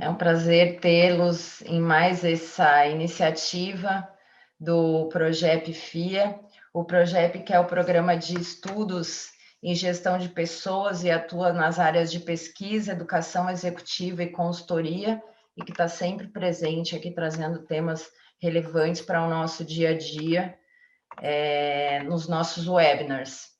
É um prazer tê-los em mais essa iniciativa do Progep FIA. O Progep, que é o Programa de Estudos em Gestão de Pessoas e atua nas áreas de pesquisa, educação executiva e consultoria, e que está sempre presente aqui, trazendo temas relevantes para o nosso dia a dia, nos nossos webinars.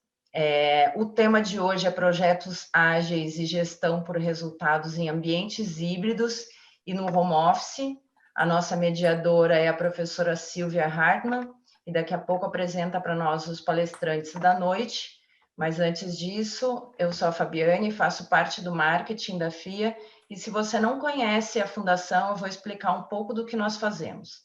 O tema de hoje é projetos ágeis e gestão por resultados em ambientes híbridos e no home office. A nossa mediadora é a professora Silvia Hartmann, e daqui a pouco apresenta para nós os palestrantes da noite. Mas antes disso, eu sou a Fabiane, faço parte do marketing da FIA, e se você não conhece a Fundação, eu vou explicar um pouco do que nós fazemos.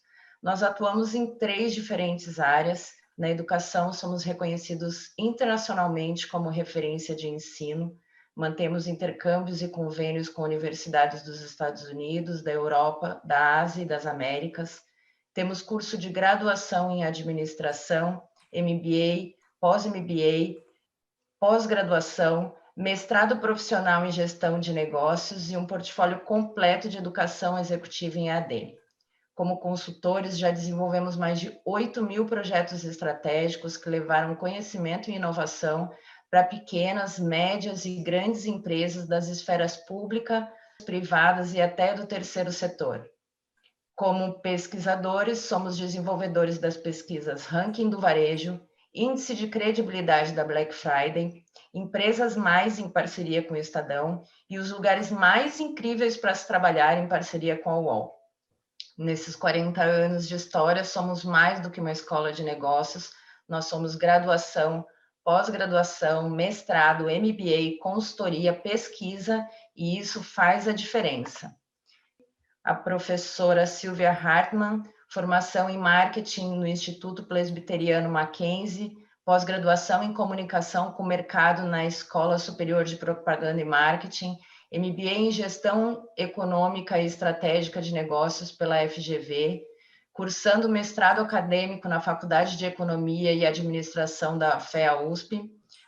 Nós atuamos em 3 diferentes áreas. Na educação, somos reconhecidos internacionalmente como referência de ensino, mantemos intercâmbios e convênios com universidades dos Estados Unidos, da Europa, da Ásia e das Américas. Temos curso de graduação em administração, MBA, pós-MBA, pós-graduação, mestrado profissional em gestão de negócios e um portfólio completo de educação executiva em EAD. Como consultores, já desenvolvemos mais de 8.000 projetos estratégicos que levaram conhecimento e inovação para pequenas, médias e grandes empresas das esferas pública, privadas e até do terceiro setor. Como pesquisadores, somos desenvolvedores das pesquisas Ranking do Varejo, Índice de Credibilidade da Black Friday, Empresas Mais em parceria com o Estadão e os lugares mais incríveis para se trabalhar em parceria com a UOL. Nesses 40 anos de história, somos mais do que uma escola de negócios, nós somos graduação, pós-graduação, mestrado, MBA, consultoria, pesquisa, e isso faz a diferença. A professora Silvia Hartmann, formação em marketing no Instituto Presbiteriano Mackenzie, pós-graduação em comunicação com o mercado na Escola Superior de Propaganda e Marketing, MBA em Gestão Econômica e Estratégica de Negócios pela FGV, cursando mestrado acadêmico na Faculdade de Economia e Administração da FEA-USP,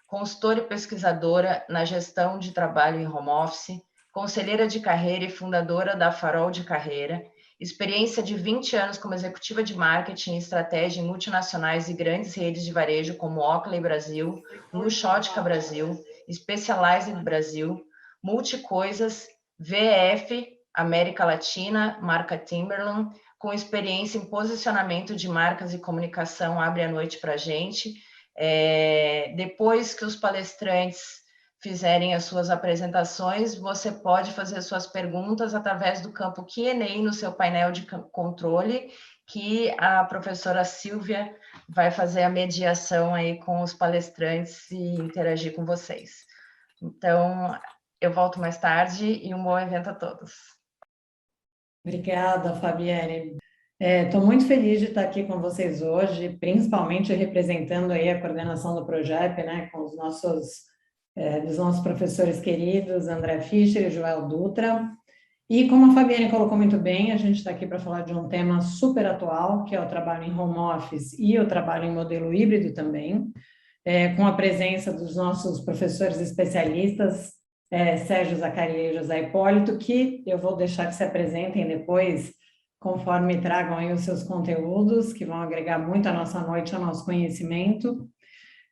consultora e pesquisadora na gestão de trabalho em home office, conselheira de carreira e fundadora da Farol de Carreira, experiência de 20 anos como executiva de marketing e estratégia em multinacionais e grandes redes de varejo como Oakley Brasil, Luxottica Brasil, Specialized Brasil, Multicoisas, VF, América Latina, marca Timberland, com experiência em posicionamento de marcas e comunicação, abre a noite para a gente. Depois que os palestrantes fizerem as suas apresentações, você pode fazer suas perguntas através do campo Q&A no seu painel de controle, que a professora Silvia vai fazer a mediação aí com os palestrantes e interagir com vocês. Então, eu volto mais tarde e um bom evento a todos. Obrigada, Fabiane. Estou muito feliz de estar aqui com vocês hoje, principalmente representando aí a coordenação do Progep, né, com os dos nossos professores queridos, André Fischer e Joel Dutra. E como a Fabiane colocou muito bem, a gente está aqui para falar de um tema super atual, que é o trabalho em home office e o trabalho em modelo híbrido também, com a presença dos nossos professores especialistas, Sérgio Zacarias e José Hipólito, que eu vou deixar que se apresentem depois, conforme tragam aí os seus conteúdos, que vão agregar muito à nossa noite, ao nosso conhecimento.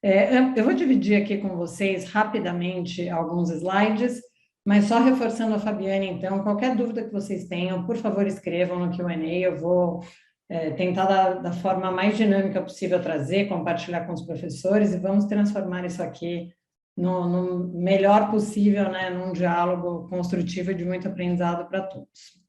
Eu vou dividir aqui com vocês rapidamente alguns slides, mas só reforçando a Fabiane, então, qualquer dúvida que vocês tenham, por favor, escrevam no Q&A, eu vou tentar da forma mais dinâmica possível trazer, compartilhar com os professores e vamos transformar isso aqui no melhor possível, né, num diálogo construtivo e de muito aprendizado para todos.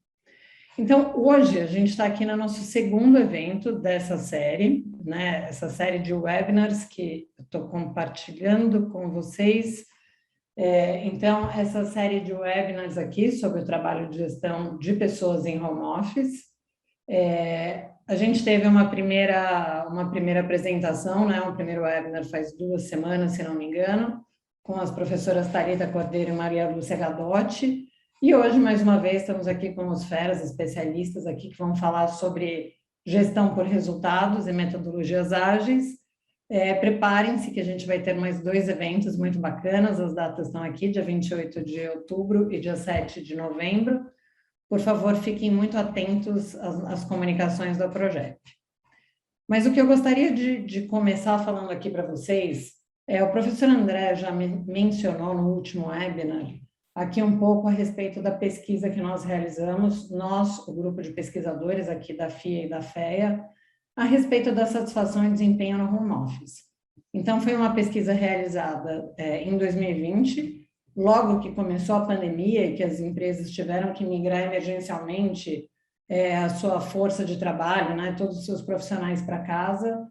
Então, hoje a gente está aqui no nosso segundo evento dessa série, né, essa série de webinars que eu estou compartilhando com vocês. Então, essa série de webinars aqui sobre o trabalho de gestão de pessoas em home office. A gente teve uma primeira apresentação, né, um primeiro webinar faz 2 semanas, se não me engano, com as professoras Thalita Cordeiro e Maria Lúcia Gadotti. E hoje, mais uma vez, estamos aqui com os feras especialistas aqui que vão falar sobre gestão por resultados e metodologias ágeis. Preparem-se que a gente vai ter mais 2 eventos muito bacanas, as datas estão aqui, dia 28 de outubro e dia 7 de novembro. por favor, fiquem muito atentos às comunicações da Progep. Mas o que eu gostaria de começar falando aqui para vocês, o professor André já mencionou no último webinar, aqui um pouco a respeito da pesquisa que nós realizamos, nós, o grupo de pesquisadores aqui da FIA e da FEA, a respeito da satisfação e desempenho no home office. Então, foi uma pesquisa realizada em 2020, logo que começou a pandemia e que as empresas tiveram que migrar emergencialmente a sua força de trabalho, né, todos os seus profissionais para casa,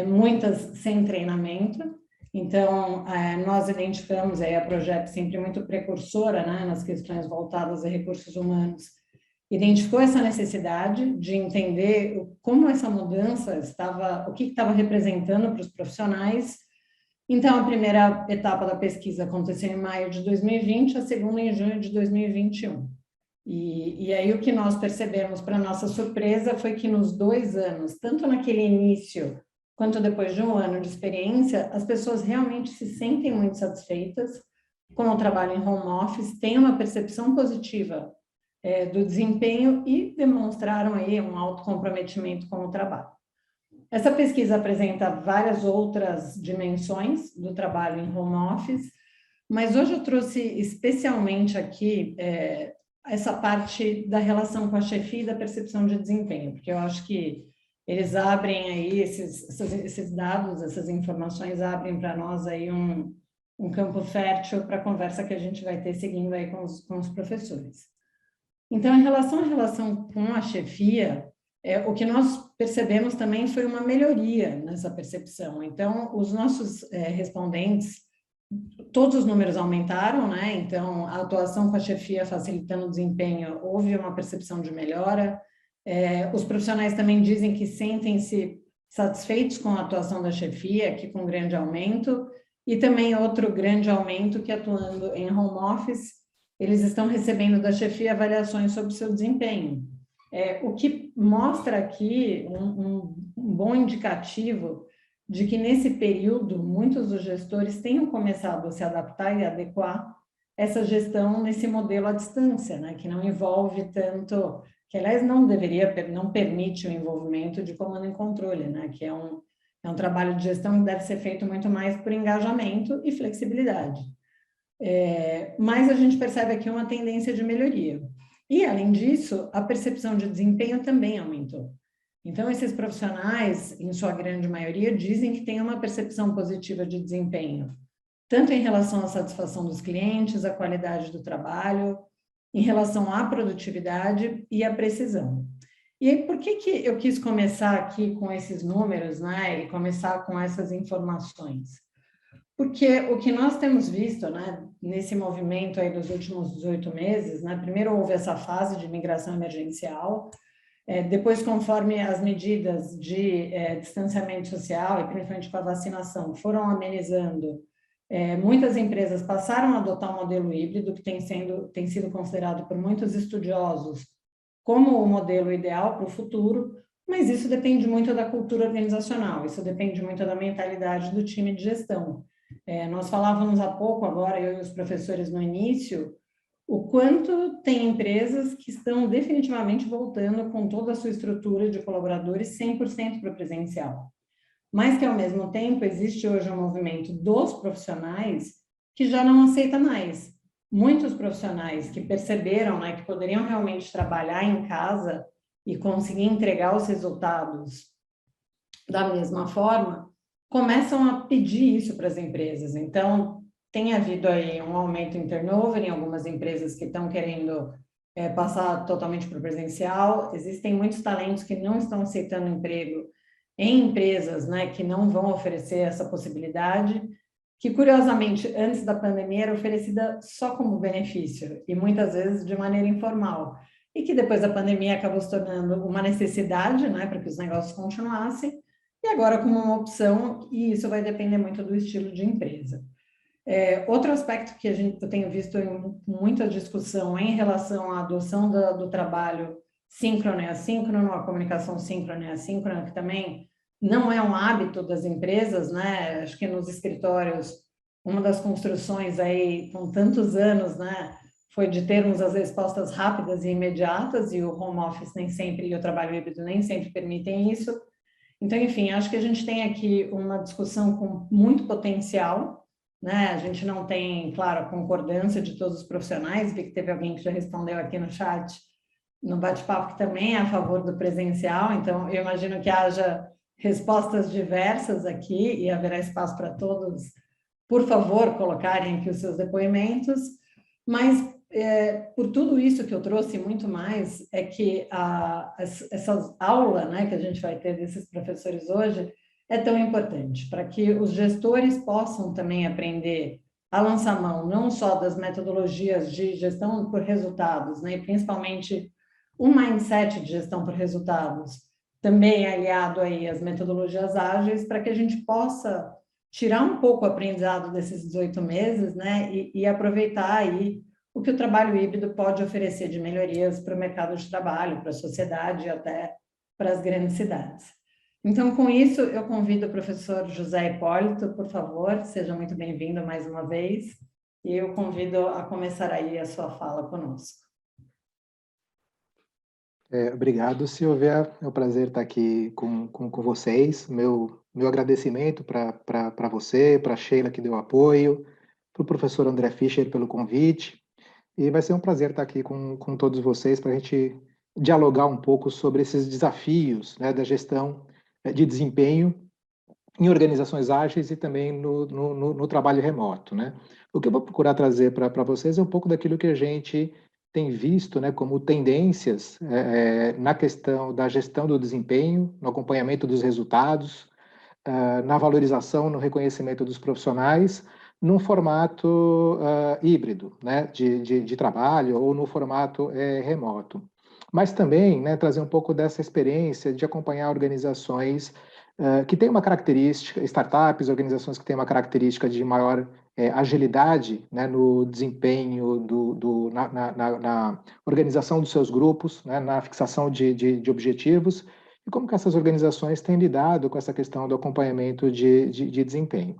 muitas sem treinamento. Então, nós identificamos, a Progep sempre muito precursora, né, nas questões voltadas a recursos humanos, identificou essa necessidade de entender como essa mudança o que estava representando para os profissionais. Então, a primeira etapa da pesquisa aconteceu em maio de 2020, a segunda em junho de 2021. E aí o que nós percebemos, para nossa surpresa, foi que nos 2 anos, tanto naquele início quanto depois de um ano de experiência, as pessoas realmente se sentem muito satisfeitas com o trabalho em home office, têm uma percepção positiva do desempenho e demonstraram aí um alto comprometimento com o trabalho. Essa pesquisa apresenta várias outras dimensões do trabalho em home office, mas hoje eu trouxe especialmente aqui essa parte da relação com a chefia e da percepção de desempenho, porque eu acho que eles abrem aí, esses dados, essas informações abrem para nós aí um campo fértil para a conversa que a gente vai ter seguindo aí com os professores. Então, em relação com a chefia, o que nós percebemos também foi uma melhoria nessa percepção. Então, os nossos respondentes, todos os números aumentaram, né? Então, a atuação com a chefia facilitando o desempenho, houve uma percepção de melhora. Os profissionais também dizem que sentem-se satisfeitos com a atuação da chefia, aqui com grande aumento, e também outro grande aumento que, atuando em home office, eles estão recebendo da chefia avaliações sobre o seu desempenho. O que mostra aqui um bom indicativo de que, nesse período, muitos dos gestores tenham começado a se adaptar e adequar essa gestão nesse modelo à distância, né, que não envolve tanto, que, aliás, não permite o envolvimento de comando e controle, né, que é um trabalho de gestão que deve ser feito muito mais por engajamento e flexibilidade. Mas a gente percebe aqui uma tendência de melhoria. E, além disso, a percepção de desempenho também aumentou. Então, esses profissionais, em sua grande maioria, dizem que têm uma percepção positiva de desempenho, tanto em relação à satisfação dos clientes, à qualidade do trabalho, em relação à produtividade e à precisão. E aí, por que eu quis começar aqui com esses números, né, e começar com essas informações? Porque o que nós temos visto, né, nesse movimento aí dos últimos 18 meses, né, primeiro houve essa fase de migração emergencial, depois, conforme as medidas de distanciamento social e principalmente com a vacinação foram amenizando, muitas empresas passaram a adotar um modelo híbrido que tem sido considerado por muitos estudiosos como o modelo ideal para o futuro, mas isso depende muito da cultura organizacional, isso depende muito da mentalidade do time de gestão. Nós falávamos há pouco, agora eu e os professores no início, o quanto tem empresas que estão definitivamente voltando com toda a sua estrutura de colaboradores 100% para o presencial. Mas que, ao mesmo tempo, existe hoje um movimento dos profissionais que já não aceita mais. Muitos profissionais que perceberam, né, que poderiam realmente trabalhar em casa e conseguir entregar os resultados da mesma forma, começam a pedir isso para as empresas. Então, tem havido aí um aumento em turnover em algumas empresas que estão querendo passar totalmente para o presencial. Existem muitos talentos que não estão aceitando emprego em empresas, né, que não vão oferecer essa possibilidade, que, curiosamente, antes da pandemia era oferecida só como benefício e muitas vezes de maneira informal, e que depois da pandemia acabou se tornando uma necessidade, né, para que os negócios continuassem, e agora como uma opção, e isso vai depender muito do estilo de empresa. Outro aspecto que eu tenho visto em muita discussão em relação à adoção do trabalho síncrono e assíncrono, a comunicação síncrona e assíncrona, que também não é um hábito das empresas, né? Acho que nos escritórios, uma das construções aí com tantos anos, né, foi de termos as respostas rápidas e imediatas, e o home office nem sempre, e o trabalho híbrido nem sempre permitem isso. Então, enfim, acho que a gente tem aqui uma discussão com muito potencial, né? A gente não tem, claro, a concordância de todos os profissionais, vi que teve alguém que já respondeu aqui no chat, no bate-papo, que também é a favor do presencial, então eu imagino que haja respostas diversas aqui e haverá espaço para todos, por favor, colocarem aqui os seus depoimentos, mas por tudo isso que eu trouxe, muito mais, é que essa aula, né, que a gente vai ter desses professores hoje é tão importante, para que os gestores possam também aprender a lançar mão, não só das metodologias de gestão por resultados, né, e principalmente um mindset de gestão por resultados, também aliado aí às metodologias ágeis, para que a gente possa tirar um pouco o aprendizado desses 18 meses, né, e aproveitar aí o que o trabalho híbrido pode oferecer de melhorias para o mercado de trabalho, para a sociedade e até para as grandes cidades. Então, com isso, eu convido o professor José Hipólito, por favor, seja muito bem-vindo mais uma vez, e eu convido a começar aí a sua fala conosco. Obrigado, Silvia. É um prazer estar aqui com vocês. Meu agradecimento para você, para a Sheila, que deu apoio, para o professor André Fischer pelo convite. E vai ser um prazer estar aqui com todos vocês para a gente dialogar um pouco sobre esses desafios, né, da gestão de desempenho em organizações ágeis e também no trabalho remoto, né? O que eu vou procurar trazer para vocês é um pouco daquilo que a gente tem visto, né, como tendências na questão da gestão do desempenho, no acompanhamento dos resultados, na valorização, no reconhecimento dos profissionais, num formato híbrido, né, de trabalho ou no formato remoto. Mas também, né, trazer um pouco dessa experiência de acompanhar organizações que têm uma característica, startups, organizações que têm uma característica de maior agilidade, né, no desempenho, na organização dos seus grupos, né, na fixação de objetivos, e como que essas organizações têm lidado com essa questão do acompanhamento de desempenho.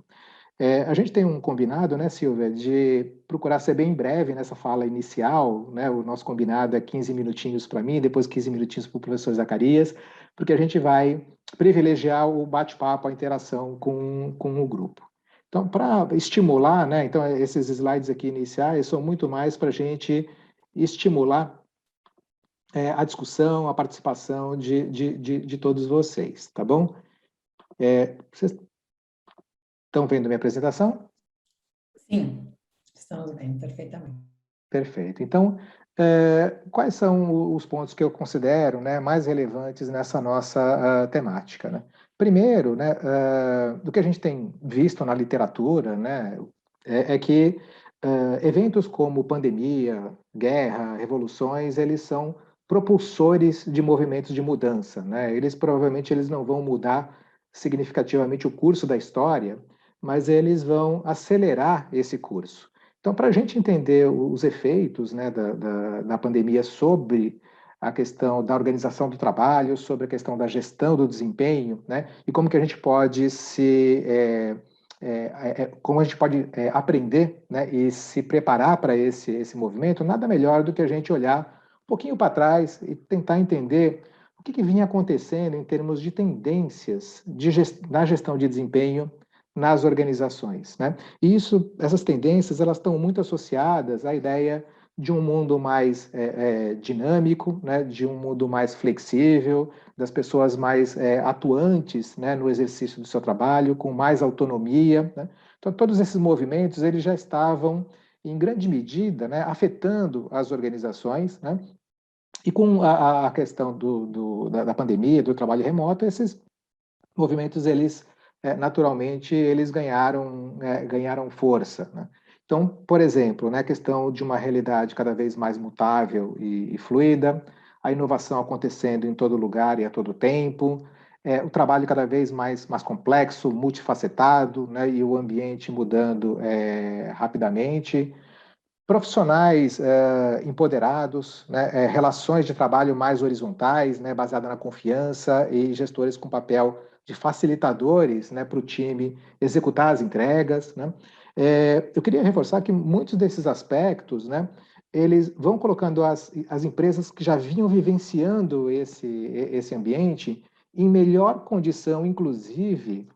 A gente tem um combinado, né, Silvia, de procurar ser bem breve nessa fala inicial, né? O nosso combinado é 15 minutinhos para mim, depois 15 minutinhos para o professor Zacarias, porque a gente vai privilegiar o bate-papo, a interação com o grupo. Então, para estimular, né, então esses slides aqui iniciais são muito mais para a gente estimular a discussão, a participação de todos vocês, tá bom? Vocês estão vendo minha apresentação? Sim, estamos vendo perfeitamente. Perfeito. Então, quais são os pontos que eu considero, né, mais relevantes nessa nossa temática, né? Primeiro, né, do que a gente tem visto na literatura, né, é que eventos como pandemia, guerra, revoluções, eles são propulsores de movimentos de mudança, né? Provavelmente eles não vão mudar significativamente o curso da história, mas eles vão acelerar esse curso. Então, para a gente entender os efeitos, né, da pandemia sobre a questão da organização do trabalho, sobre a questão da gestão do desempenho, né, e como que a gente pode como a gente pode aprender, né, e se preparar para esse movimento, nada melhor do que a gente olhar um pouquinho para trás e tentar entender o que vinha acontecendo em termos de tendências na gestão de desempenho nas organizações, né? E essas tendências, elas estão muito associadas à ideia de um mundo mais dinâmico, né? De um mundo mais flexível, das pessoas mais atuantes, né? No exercício do seu trabalho, com mais autonomia, né? Então, todos esses movimentos, eles já estavam, em grande medida, né? Afetando as organizações, né? E com a questão da pandemia, do trabalho remoto, esses movimentos, eles naturalmente, eles ganharam força, né? Então, por exemplo, né, a questão de uma realidade cada vez mais mutável e fluida, a inovação acontecendo em todo lugar e a todo tempo, o trabalho cada vez mais complexo, multifacetado, né, e o ambiente mudando rapidamente, profissionais empoderados, né, relações de trabalho mais horizontais, né, baseada na confiança, e gestores com papel de facilitadores, né, para o time executar as entregas, né. Eu queria reforçar que muitos desses aspectos, né, eles vão colocando as empresas que já vinham vivenciando esse ambiente em melhor condição, inclusive,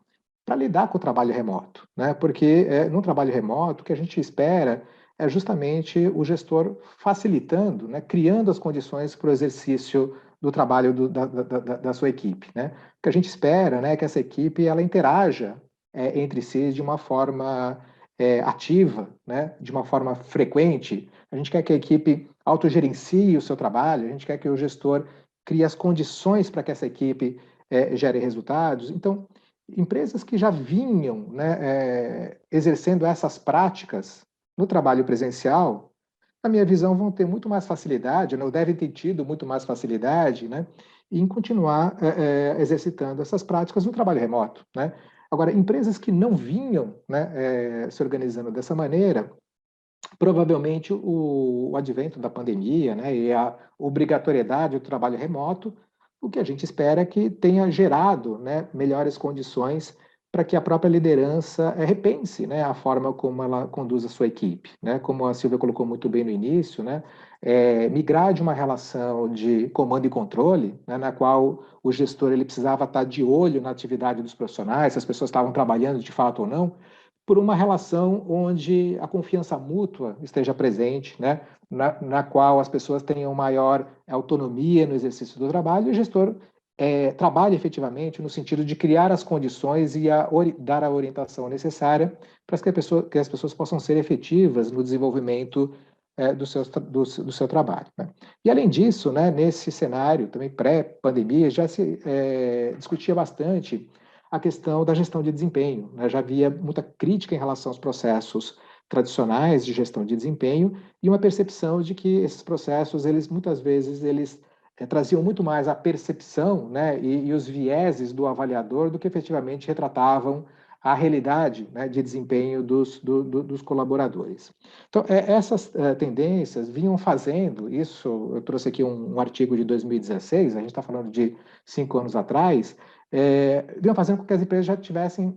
para lidar com o trabalho remoto, né? Porque no trabalho remoto, o que a gente espera é justamente o gestor facilitando, né? Criando as condições para o exercício do trabalho da sua equipe, né? O que a gente espera, né, é que essa equipe ela interaja entre si de uma forma ativa, né? De uma forma frequente. A gente quer que a equipe autogerencie o seu trabalho, a gente quer que o gestor crie as condições para que essa equipe gere resultados. Então, empresas que já vinham, né, exercendo essas práticas no trabalho presencial, na minha visão, vão ter muito mais facilidade, né, ou devem ter tido muito mais facilidade, né, em continuar exercitando essas práticas no trabalho remoto, né? Agora, empresas que não vinham, né, se organizando dessa maneira, provavelmente o advento da pandemia, né, e a obrigatoriedade do trabalho remoto, o que a gente espera é que tenha gerado, né, melhores condições para que a própria liderança repense, né, a forma como ela conduz a sua equipe, né, como a Silvia colocou muito bem no início, né, migrar de uma relação de comando e controle, né, na qual o gestor ele precisava estar de olho na atividade dos profissionais, se as pessoas estavam trabalhando de fato ou não, por uma relação onde a confiança mútua esteja presente, né, na qual as pessoas tenham maior autonomia no exercício do trabalho e o gestor trabalhe efetivamente no sentido de criar as condições e dar a orientação necessária para que as pessoas possam ser efetivas no desenvolvimento do seu trabalho, né? E, além disso, né, nesse cenário, também pré-pandemia, já se discutia bastante a questão da gestão de desempenho, né? Já havia muita crítica em relação aos processos tradicionais de gestão de desempenho e uma percepção de que esses processos, muitas vezes, traziam muito mais a percepção, né, e os vieses do avaliador do que efetivamente retratavam a realidade, né, de desempenho dos colaboradores. Então, essas tendências vinham fazendo isso. Eu trouxe aqui um artigo de 2016, a gente está falando de 5 anos atrás, vinham fazendo com que as empresas já tivessem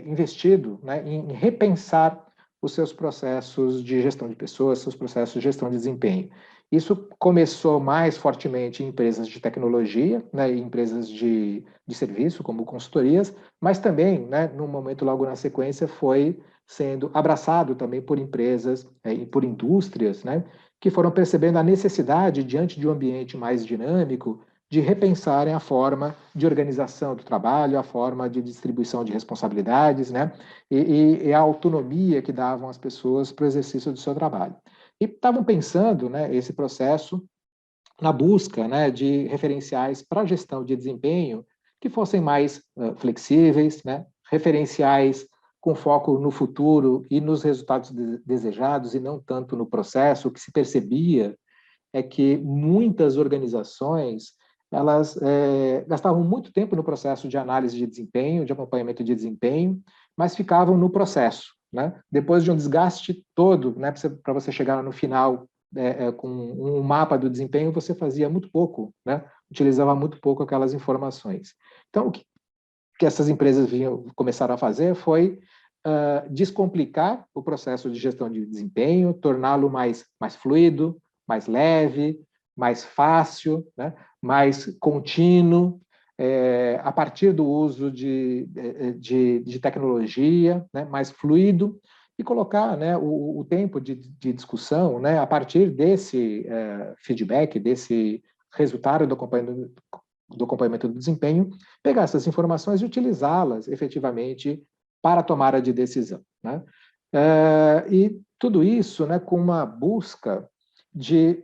investido, né, em repensar os seus processos de gestão de pessoas, seus processos de gestão de desempenho. Isso começou mais fortemente em empresas de tecnologia, né, em empresas de serviço, como consultorias, mas também, né, num momento logo na sequência, foi sendo abraçado também por empresas e por indústrias, né, que foram percebendo a necessidade, diante de um ambiente mais dinâmico, de repensarem a forma de organização do trabalho, a forma de distribuição de responsabilidades, né, e a autonomia que davam às pessoas para o exercício do seu trabalho. E estavam pensando, né, esse processo na busca, né, de referenciais para a gestão de desempenho que fossem mais flexíveis, né, referenciais com foco no futuro e nos resultados desejados e não tanto no processo. O que se percebia é que muitas organizações elas gastavam muito tempo no processo de análise de desempenho, de acompanhamento de desempenho, mas ficavam no processo, né? Depois de um desgaste todo, né, para você chegar no final com um mapa do desempenho, você fazia muito pouco, né? Utilizava muito pouco aquelas informações. Então, o que essas empresas começaram a fazer foi descomplicar o processo de gestão de desempenho, torná-lo mais fluido, mais leve, mais fácil, né? Mais contínuo, a partir do uso de tecnologia, né? Mais fluido, e colocar, né, o tempo de discussão, né, a partir desse feedback, desse resultado do acompanhamento do desempenho, pegar essas informações e utilizá-las efetivamente para a tomada de decisão, né? E tudo isso, né, com uma busca de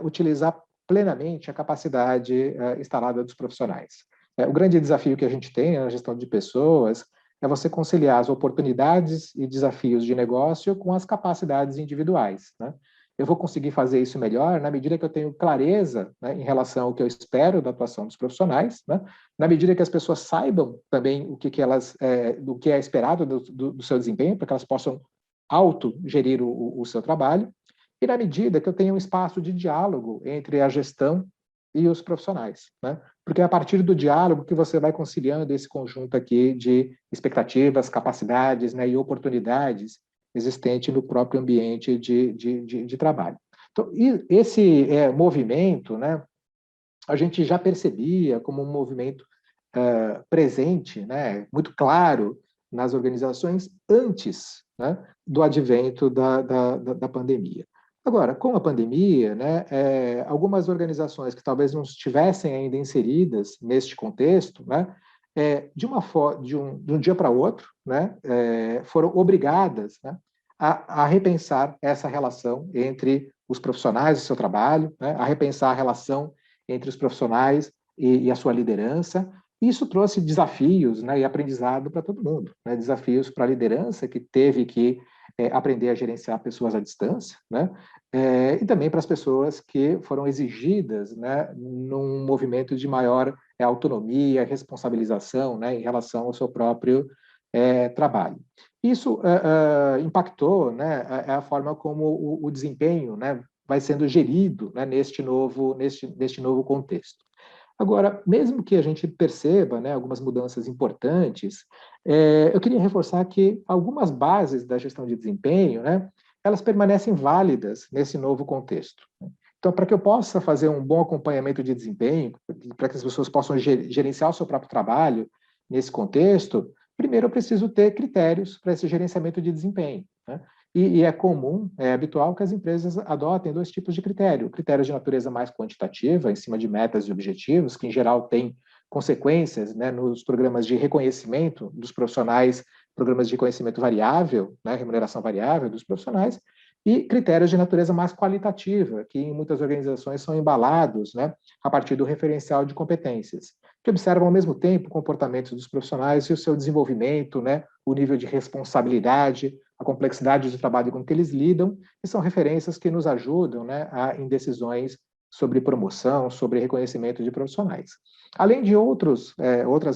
utilizar plenamente a capacidade instalada dos profissionais. O grande desafio que a gente tem na gestão de pessoas é você conciliar as oportunidades e desafios de negócio com as capacidades individuais, né? Eu vou conseguir fazer isso melhor na medida que eu tenho clareza, né, em relação ao que eu espero da atuação dos profissionais, né? Na medida que as pessoas saibam também o que do que é esperado do seu desempenho, para que elas possam autogerir o seu trabalho, e na medida que eu tenho um espaço de diálogo entre a gestão e os profissionais, né? Porque é a partir do diálogo que você vai conciliando esse conjunto aqui de expectativas, capacidades, né, e oportunidades existente no próprio ambiente de trabalho. Então, esse movimento, né, a gente já percebia como um movimento presente, né, muito claro nas organizações antes, né, do advento da pandemia. Agora, com a pandemia, né, algumas organizações que talvez não estivessem ainda inseridas neste contexto, né, de um dia para outro, né, foram obrigadas, né, a repensar essa relação entre os profissionais e seu trabalho, né, a repensar a relação entre os profissionais e a sua liderança. Isso trouxe desafios, né, e aprendizado para todo mundo, né, desafios para a liderança, que teve que aprender a gerenciar pessoas à distância, né, e também para as pessoas que foram exigidas, né, num movimento de maior autonomia, responsabilização, né, em relação ao seu próprio trabalho. Isso impactou, né, a forma como o desempenho, né, vai sendo gerido, né, neste novo contexto. Agora, mesmo que a gente perceba, né, algumas mudanças importantes, eu queria reforçar que algumas bases da gestão de desempenho, né, elas permanecem válidas nesse novo contexto. Então, para que eu possa fazer um bom acompanhamento de desempenho, para que as pessoas possam gerenciar o seu próprio trabalho nesse contexto, primeiro eu preciso ter critérios para esse gerenciamento de desempenho, né? E é comum, é habitual que as empresas adotem dois tipos de critério. O critério de natureza mais quantitativa, em cima de metas e objetivos, que em geral tem consequências, né, nos programas de reconhecimento dos profissionais, programas de reconhecimento variável, né, remuneração variável dos profissionais, e critérios de natureza mais qualitativa, que em muitas organizações são embalados, né, a partir do referencial de competências, que observam ao mesmo tempo o comportamento dos profissionais e o seu desenvolvimento, né, o nível de responsabilidade, a complexidade do trabalho com que eles lidam, e são referências que nos ajudam, né, em decisões sobre promoção, sobre reconhecimento de profissionais. Além de outras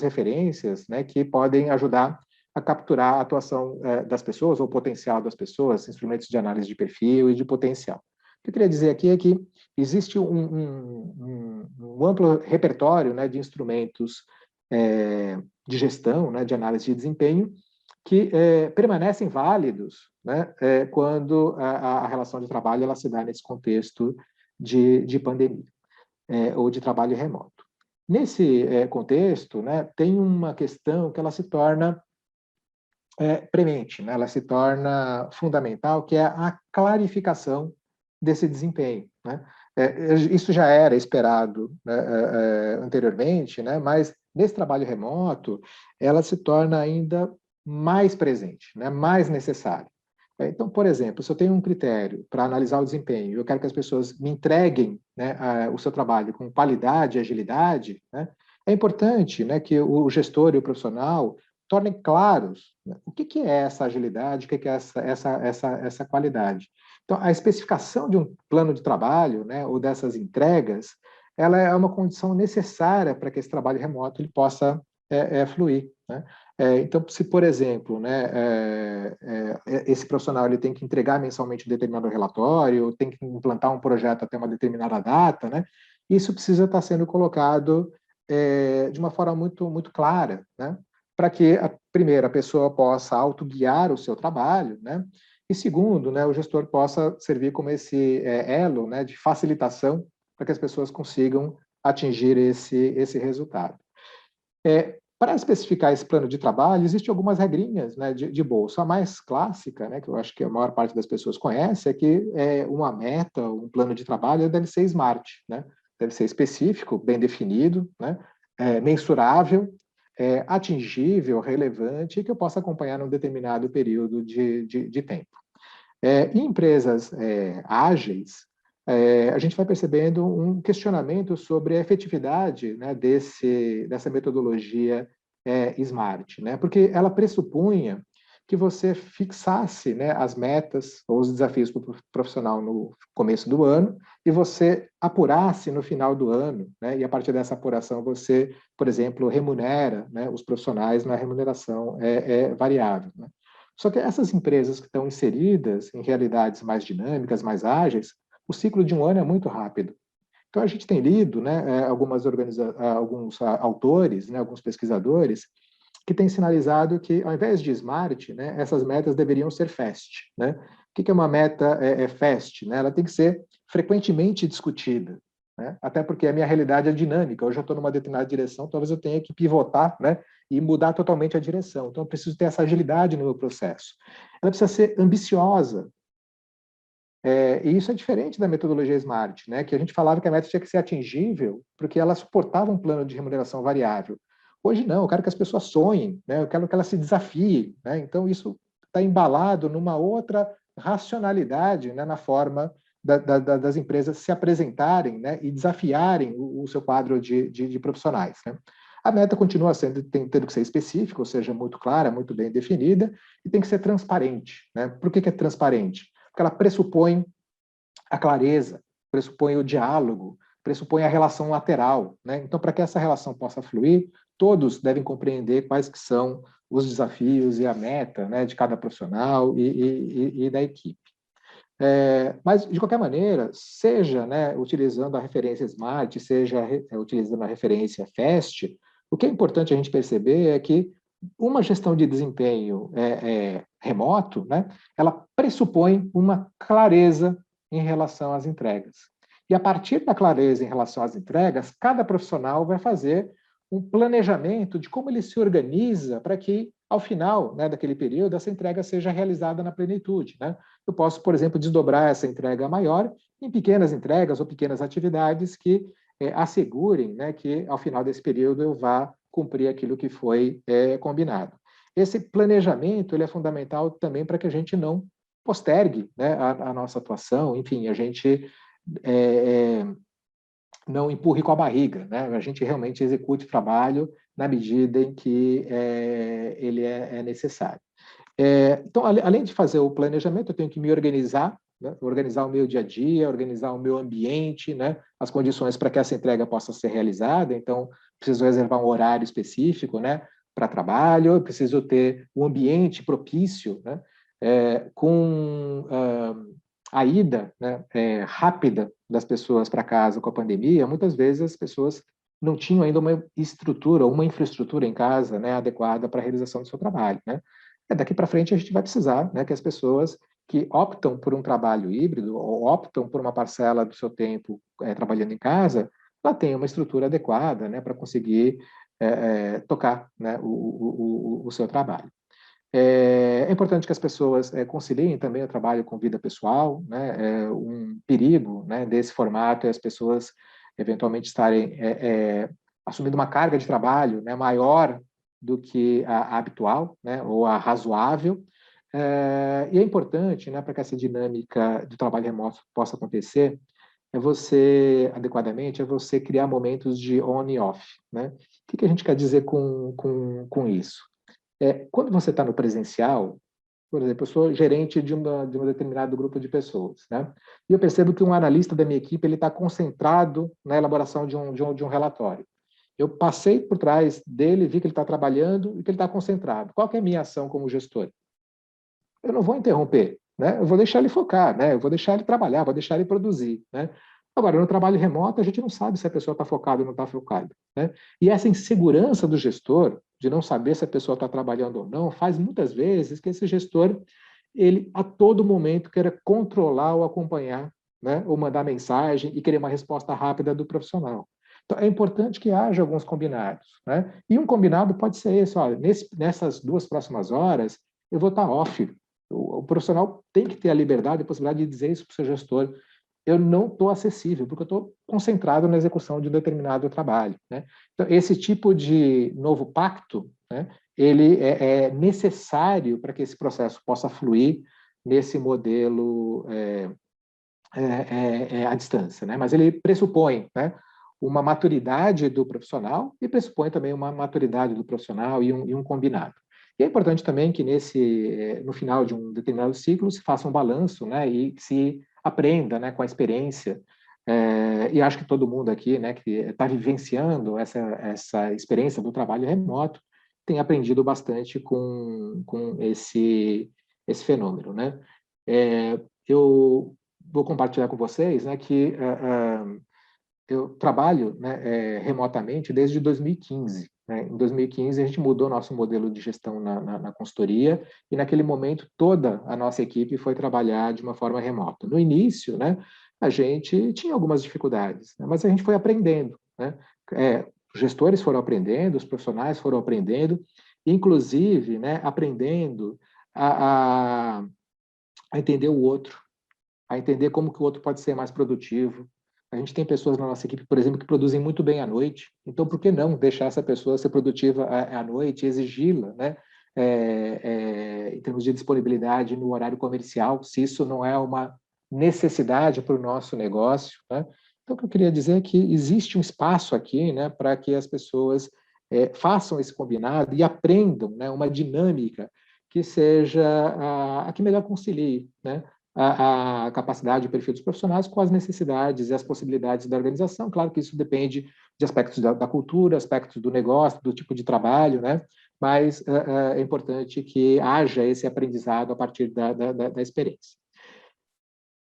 referências, né, que podem ajudar a capturar a atuação das pessoas, ou o potencial das pessoas, instrumentos de análise de perfil e de potencial. O que eu queria dizer aqui é que existe um amplo repertório, né, de instrumentos de gestão, né, de análise de desempenho, que permanecem válidos, né, quando a relação de trabalho ela se dá nesse contexto de pandemia ou de trabalho remoto. Nesse contexto, né, tem uma questão que ela se torna premente, né, ela se torna fundamental, que é a clarificação desse desempenho, né? Isso já era esperado, né, anteriormente, né, mas nesse trabalho remoto ela se torna ainda mais presente, né, mais necessário. Então, por exemplo, se eu tenho um critério para analisar o desempenho, eu quero que as pessoas me entreguem, né, o seu trabalho com qualidade e agilidade, né, é importante, né, que o gestor e o profissional tornem claros, né, o que é essa agilidade, o que é essa qualidade. Então, a especificação de um plano de trabalho, né, ou dessas entregas, ela é uma condição necessária para que esse trabalho remoto ele possa fluir, né? Então, se, por exemplo, né, esse profissional ele tem que entregar mensalmente um determinado relatório, tem que implantar um projeto até uma determinada data, né, isso precisa estar sendo colocado de uma forma muito, muito clara, né, para que, primeiro, a pessoa possa autoguiar o seu trabalho, né, e segundo, né, o gestor possa servir como esse elo, né, de facilitação para que as pessoas consigam atingir esse resultado. Para especificar esse plano de trabalho, existem algumas regrinhas, né, de bolsa. A mais clássica, né, que eu acho que a maior parte das pessoas conhece, é que uma meta, um plano de trabalho deve ser SMART, né? Deve ser específico, bem definido, né, mensurável, atingível, relevante e que eu possa acompanhar num determinado período de tempo. Em empresas ágeis, a gente vai percebendo um questionamento sobre a efetividade, né, dessa metodologia SMART, né, porque ela pressupunha que você fixasse, né, as metas ou os desafios para o profissional no começo do ano e você apurasse no final do ano, né, e a partir dessa apuração você, por exemplo, remunera, né, os profissionais na remuneração variável, né. Só que essas empresas que estão inseridas em realidades mais dinâmicas, mais ágeis, o ciclo de um ano é muito rápido. Então, a gente tem lido, né, alguns autores, né, alguns pesquisadores, que têm sinalizado que, ao invés de SMART, né, essas metas deveriam ser FAST. Né? O que é uma meta FAST? Né? Ela tem que ser frequentemente discutida, né? Até porque a minha realidade é dinâmica. Hoje eu estou numa determinada direção, talvez eu tenha que pivotar, né? E mudar totalmente a direção. Então, eu preciso ter essa agilidade no meu processo. Ela precisa ser ambiciosa. E isso é diferente da metodologia SMART, né? Que a gente falava que a meta tinha que ser atingível, porque ela suportava um plano de remuneração variável. Hoje não, eu quero que as pessoas sonhem, né? Eu quero que elas se desafiem, né? Então, isso está embalado numa outra racionalidade, né? Na forma das empresas se apresentarem, né? E desafiarem o seu quadro de profissionais, né? A meta continua tendo que ser específica, ou seja, muito clara, muito bem definida, e tem que ser transparente, né? Por que é transparente? Porque ela pressupõe a clareza, pressupõe o diálogo, pressupõe a relação lateral, né? Então, para que essa relação possa fluir, todos devem compreender quais que são os desafios e a meta, né, de cada profissional e da equipe. Mas, de qualquer maneira, seja, né, utilizando a referência SMART, seja utilizando a referência FAST, o que é importante a gente perceber é que uma gestão de desempenho remoto, né, ela pressupõe uma clareza em relação às entregas. E a partir da clareza em relação às entregas, cada profissional vai fazer um planejamento de como ele se organiza para que, ao final, né, daquele período, essa entrega seja realizada na plenitude, né? Eu posso, por exemplo, desdobrar essa entrega maior em pequenas entregas ou pequenas atividades que assegurem, né, que, ao final desse período, eu vá cumprir aquilo que foi combinado. Esse planejamento ele é fundamental também para que a gente não postergue, né, a nossa atuação, enfim, a gente não empurre com a barriga, né? A gente realmente execute o trabalho na medida em que ele é necessário. Então, além de fazer o planejamento, eu tenho que me organizar, né? Organizar o meu dia a dia, organizar o meu ambiente, né? As condições para que essa entrega possa ser realizada. Então, preciso reservar um horário específico, né, para trabalho, eu preciso ter um ambiente propício, né, com a ida, né, rápida das pessoas para casa com a pandemia. Muitas vezes as pessoas não tinham ainda uma estrutura, uma infraestrutura em casa, né, adequada para a realização do seu trabalho, né? Daqui para frente a gente vai precisar, né, que as pessoas que optam por um trabalho híbrido ou optam por uma parcela do seu tempo trabalhando em casa, ela tenha uma estrutura adequada, né, para conseguir tocar, né, o seu trabalho. É importante que as pessoas conciliem também o trabalho com vida pessoal, né? Um perigo, né, desse formato é as pessoas eventualmente estarem assumindo uma carga de trabalho, né, maior do que a habitual, né, ou a razoável. E é importante, né, para que essa dinâmica do trabalho remoto possa acontecer, adequadamente, é você criar momentos de on e off, né? O que a gente quer dizer com isso? Quando você está no presencial, por exemplo, eu sou gerente de um determinado grupo de pessoas, né? E eu percebo que um analista da minha equipe ele está concentrado na elaboração de um relatório. Eu passei por trás dele, vi que ele está trabalhando e que ele está concentrado. Qual que é a minha ação como gestor? Eu não vou interromper, né? Eu vou deixar ele focar, né? Eu vou deixar ele trabalhar, vou deixar ele produzir, né? Agora, no trabalho remoto, a gente não sabe se a pessoa está focada ou não está focada, né? E essa insegurança do gestor, de não saber se a pessoa está trabalhando ou não, faz muitas vezes que esse gestor, ele a todo momento queira controlar ou acompanhar, né? Ou mandar mensagem e querer uma resposta rápida do profissional. Então, é importante que haja alguns combinados, né? E um combinado pode ser esse, olha, nessas 2 próximas horas, eu vou estar off. O profissional tem que ter a liberdade e a possibilidade de dizer isso para o seu gestor. Eu não estou acessível, porque eu estou concentrado na execução de um determinado trabalho, né? Então, esse tipo de novo pacto, né, ele é necessário para que esse processo possa fluir nesse modelo à distância, né? Mas ele pressupõe, né, uma maturidade do profissional e pressupõe também uma maturidade do profissional e um combinado. E é importante também que no final de um determinado ciclo se faça um balanço, né, e se aprenda, né, com a experiência. E acho que todo mundo aqui, né, que está vivenciando essa experiência do trabalho remoto tem aprendido bastante com esse fenômeno, né? Eu vou compartilhar com vocês, né, que eu trabalho, né, remotamente desde 2015. Né? Em 2015, a gente mudou nosso modelo de gestão na consultoria e, naquele momento, toda a nossa equipe foi trabalhar de uma forma remota. No início, né, a gente tinha algumas dificuldades, né? Mas a gente foi aprendendo, né? Os gestores foram aprendendo, os profissionais foram aprendendo, inclusive, né, aprendendo a entender o outro, a entender como que o outro pode ser mais produtivo. A gente tem pessoas na nossa equipe, por exemplo, que produzem muito bem à noite. Então, por que não deixar essa pessoa ser produtiva à noite, exigi-la, né? Em termos de disponibilidade no horário comercial, se isso não é uma necessidade para o nosso negócio, né? Então, o que eu queria dizer é que existe um espaço aqui, né, para que as pessoas façam esse combinado e aprendam, né, uma dinâmica que seja a que melhor concilie, né, a capacidade e o perfil dos profissionais com as necessidades e as possibilidades da organização. Claro que isso depende de aspectos da cultura, aspectos do negócio, do tipo de trabalho, né? Mas é importante que haja esse aprendizado a partir da experiência.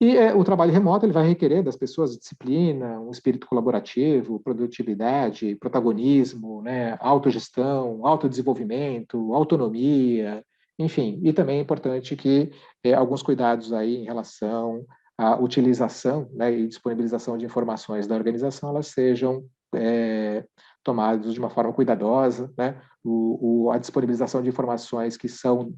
E o trabalho remoto ele vai requerer das pessoas disciplina, um espírito colaborativo, produtividade, protagonismo, né, autogestão, autodesenvolvimento, autonomia, enfim. E também é importante que alguns cuidados aí em relação à utilização, né, e disponibilização de informações da organização elas sejam tomados de uma forma cuidadosa, né? A disponibilização de informações que são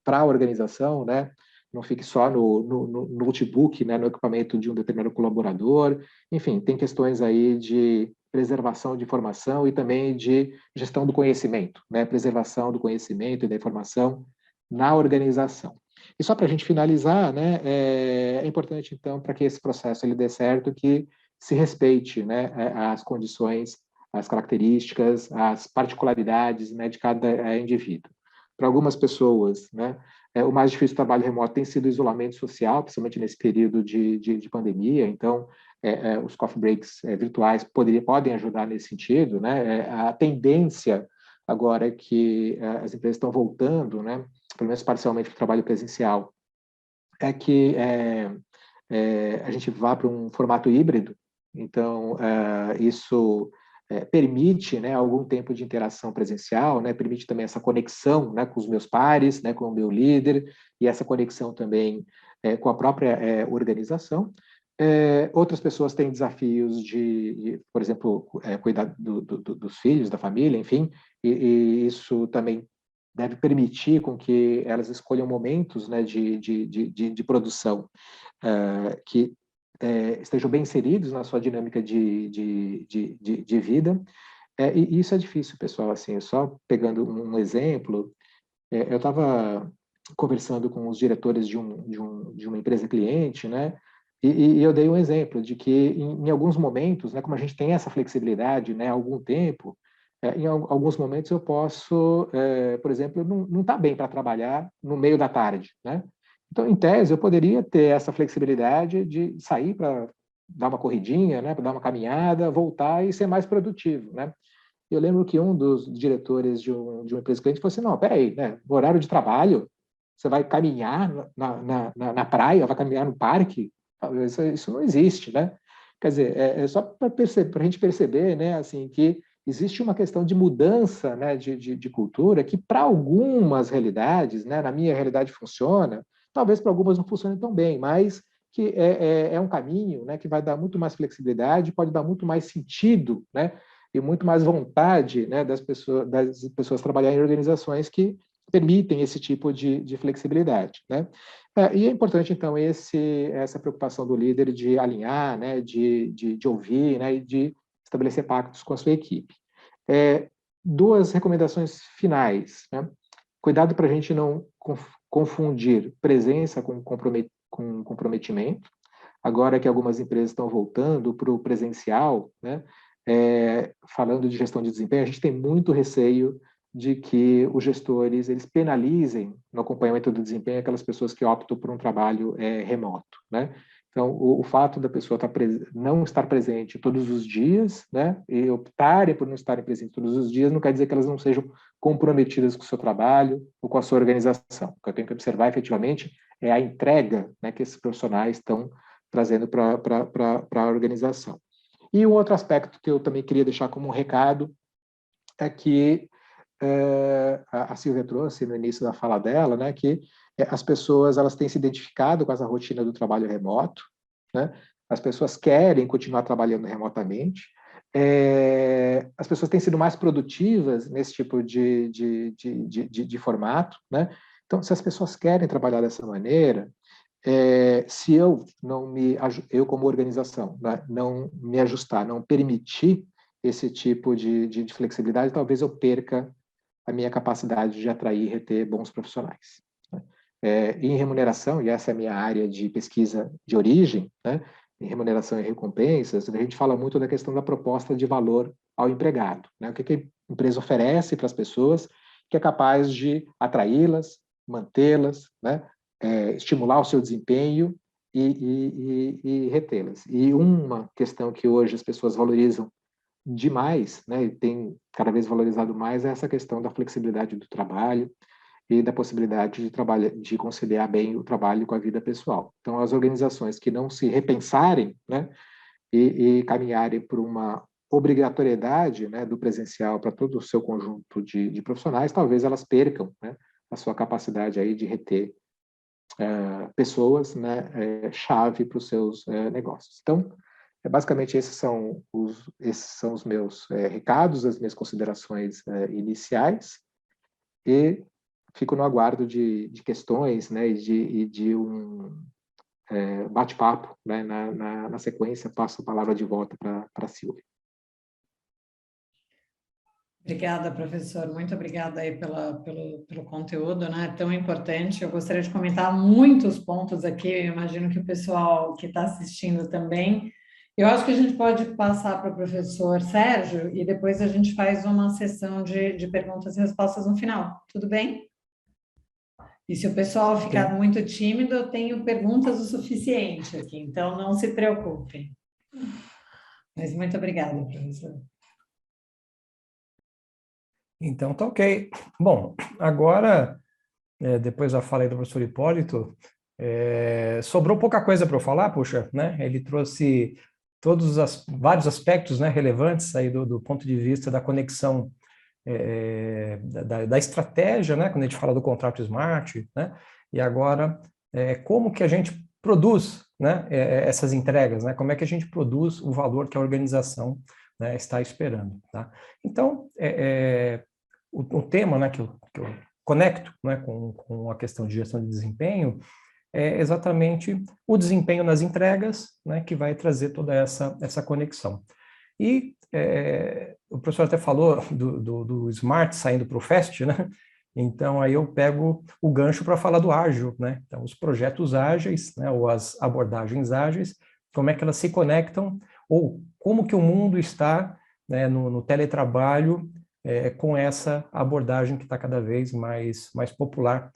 para a organização, né? Não fique só no notebook, né, no equipamento de um determinado colaborador. Enfim, tem questões aí de preservação de informação e também de gestão do conhecimento, né, preservação do conhecimento e da informação na organização. E só para a gente finalizar, né, é importante, então, para que esse processo ele dê certo, que se respeite, né, as condições, as características, as particularidades, né, de cada indivíduo. Para algumas pessoas, né, o mais difícil do trabalho remoto tem sido o isolamento social, principalmente nesse período de pandemia. Então, os coffee breaks virtuais podem ajudar nesse sentido, né? A tendência agora é que as empresas estão voltando, né, pelo menos parcialmente, para o trabalho presencial, é que a gente vá para um formato híbrido. Então, isso permite, né, algum tempo de interação presencial, né, permite também essa conexão, né, com os meus pares, né, com o meu líder, e essa conexão também com a própria organização. Outras pessoas têm desafios por exemplo, cuidar dos filhos, da família, enfim, e isso também deve permitir com que elas escolham momentos, né, de produção que estejam bem inseridos na sua dinâmica de vida. E isso é difícil, pessoal. Assim, só pegando um exemplo, eu estava conversando com os diretores de uma empresa cliente, né? E eu dei um exemplo de que, em alguns momentos, né, como a gente tem essa flexibilidade, né, há algum tempo, em alguns momentos eu posso, por exemplo, não estar bem para trabalhar no meio da tarde, né? Então, em tese, eu poderia ter essa flexibilidade de sair para dar uma corridinha, né, para dar uma caminhada, voltar e ser mais produtivo, né? Eu lembro que um dos diretores de uma empresa cliente falou assim, não, peraí, né, no horário de trabalho, você vai caminhar na praia, vai caminhar no parque? Isso não existe, né? Quer dizer, é só para a gente perceber, né, assim, que existe uma questão de mudança, né, de cultura que para algumas realidades, né, na minha realidade funciona, talvez para algumas não funcione tão bem, mas que é um caminho, né, que vai dar muito mais flexibilidade, pode dar muito mais sentido, né, e muito mais vontade, né, das pessoas trabalharem em organizações que permitem esse tipo de flexibilidade, né? E é importante, então, essa preocupação do líder de alinhar, né, de ouvir, né, e de estabelecer pactos com a sua equipe. Duas recomendações finais, né? Cuidado para a gente não confundir presença com comprometimento. Agora que algumas empresas estão voltando para o presencial, né, falando de gestão de desempenho, a gente tem muito receio de que os gestores eles penalizem no acompanhamento do desempenho aquelas pessoas que optam por um trabalho remoto, né? Então, o fato da pessoa não estar presente todos os dias, né, e optarem por não estarem presentes todos os dias, não quer dizer que elas não sejam comprometidas com o seu trabalho ou com a sua organização. O que eu tenho que observar, efetivamente, é a entrega, né, que esses profissionais estão trazendo para a organização. E um outro aspecto que eu também queria deixar como um recado é que a Silvia trouxe no início da fala dela, né, que as pessoas elas têm se identificado com essa rotina do trabalho remoto, né? As pessoas querem continuar trabalhando remotamente, as pessoas têm sido mais produtivas nesse tipo de formato, né? Então, se as pessoas querem trabalhar dessa maneira, se eu como organização, né, não me ajustar, não permitir esse tipo de flexibilidade, talvez eu perca a minha capacidade de atrair e reter bons profissionais, né? Em remuneração, e essa é a minha área de pesquisa de origem, né, em remuneração e recompensas, a gente fala muito da questão da proposta de valor ao empregado, né? O que a empresa oferece para as pessoas que é capaz de atraí-las, mantê-las, né, estimular o seu desempenho e retê-las. E uma questão que hoje as pessoas valorizam demais, né, e tem cada vez valorizado mais, é essa questão da flexibilidade do trabalho e da possibilidade de conciliar bem o trabalho com a vida pessoal. Então, as organizações que não se repensarem, né, e caminharem por uma obrigatoriedade, né, do presencial para todo o seu conjunto de profissionais, talvez elas percam, né, a sua capacidade aí de reter pessoas, né, chave para os seus negócios. Então, basicamente esses são os meus recados, as minhas considerações iniciais, e fico no aguardo de questões, né, e de um bate-papo, né, na sequência. Passo a palavra de volta para a Silvia. Obrigada, professor. Muito obrigada aí pelo conteúdo, né? Tão importante. Eu gostaria de comentar muitos pontos aqui. Eu imagino que o pessoal que está assistindo também. Eu acho que a gente pode passar para o professor Sérgio e depois a gente faz uma sessão de perguntas e respostas no final. Tudo bem? E se o pessoal ficar muito tímido, eu tenho perguntas o suficiente aqui, então não se preocupem. Mas muito obrigada, professor. Então, tá ok. Bom, agora, depois da fala aí do professor Hipólito, sobrou pouca coisa para eu falar, puxa, né? Ele trouxe todos vários aspectos, né, relevantes aí do ponto de vista da conexão da estratégia, né, quando a gente fala do contrato smart, né? E agora, como que a gente produz, né, essas entregas, né? Como é que a gente produz o valor que a organização, né, está esperando, tá? Então, o tema, né, que eu conecto, né, com a questão de gestão de desempenho é exatamente o desempenho nas entregas, né, que vai trazer toda essa conexão. E o professor até falou do Smart saindo para o Fast, né? Então, aí eu pego o gancho para falar do ágil, né? Então, os projetos ágeis, né, ou as abordagens ágeis, como é que elas se conectam, ou como que o mundo está, né, no teletrabalho, com essa abordagem que está cada vez mais popular.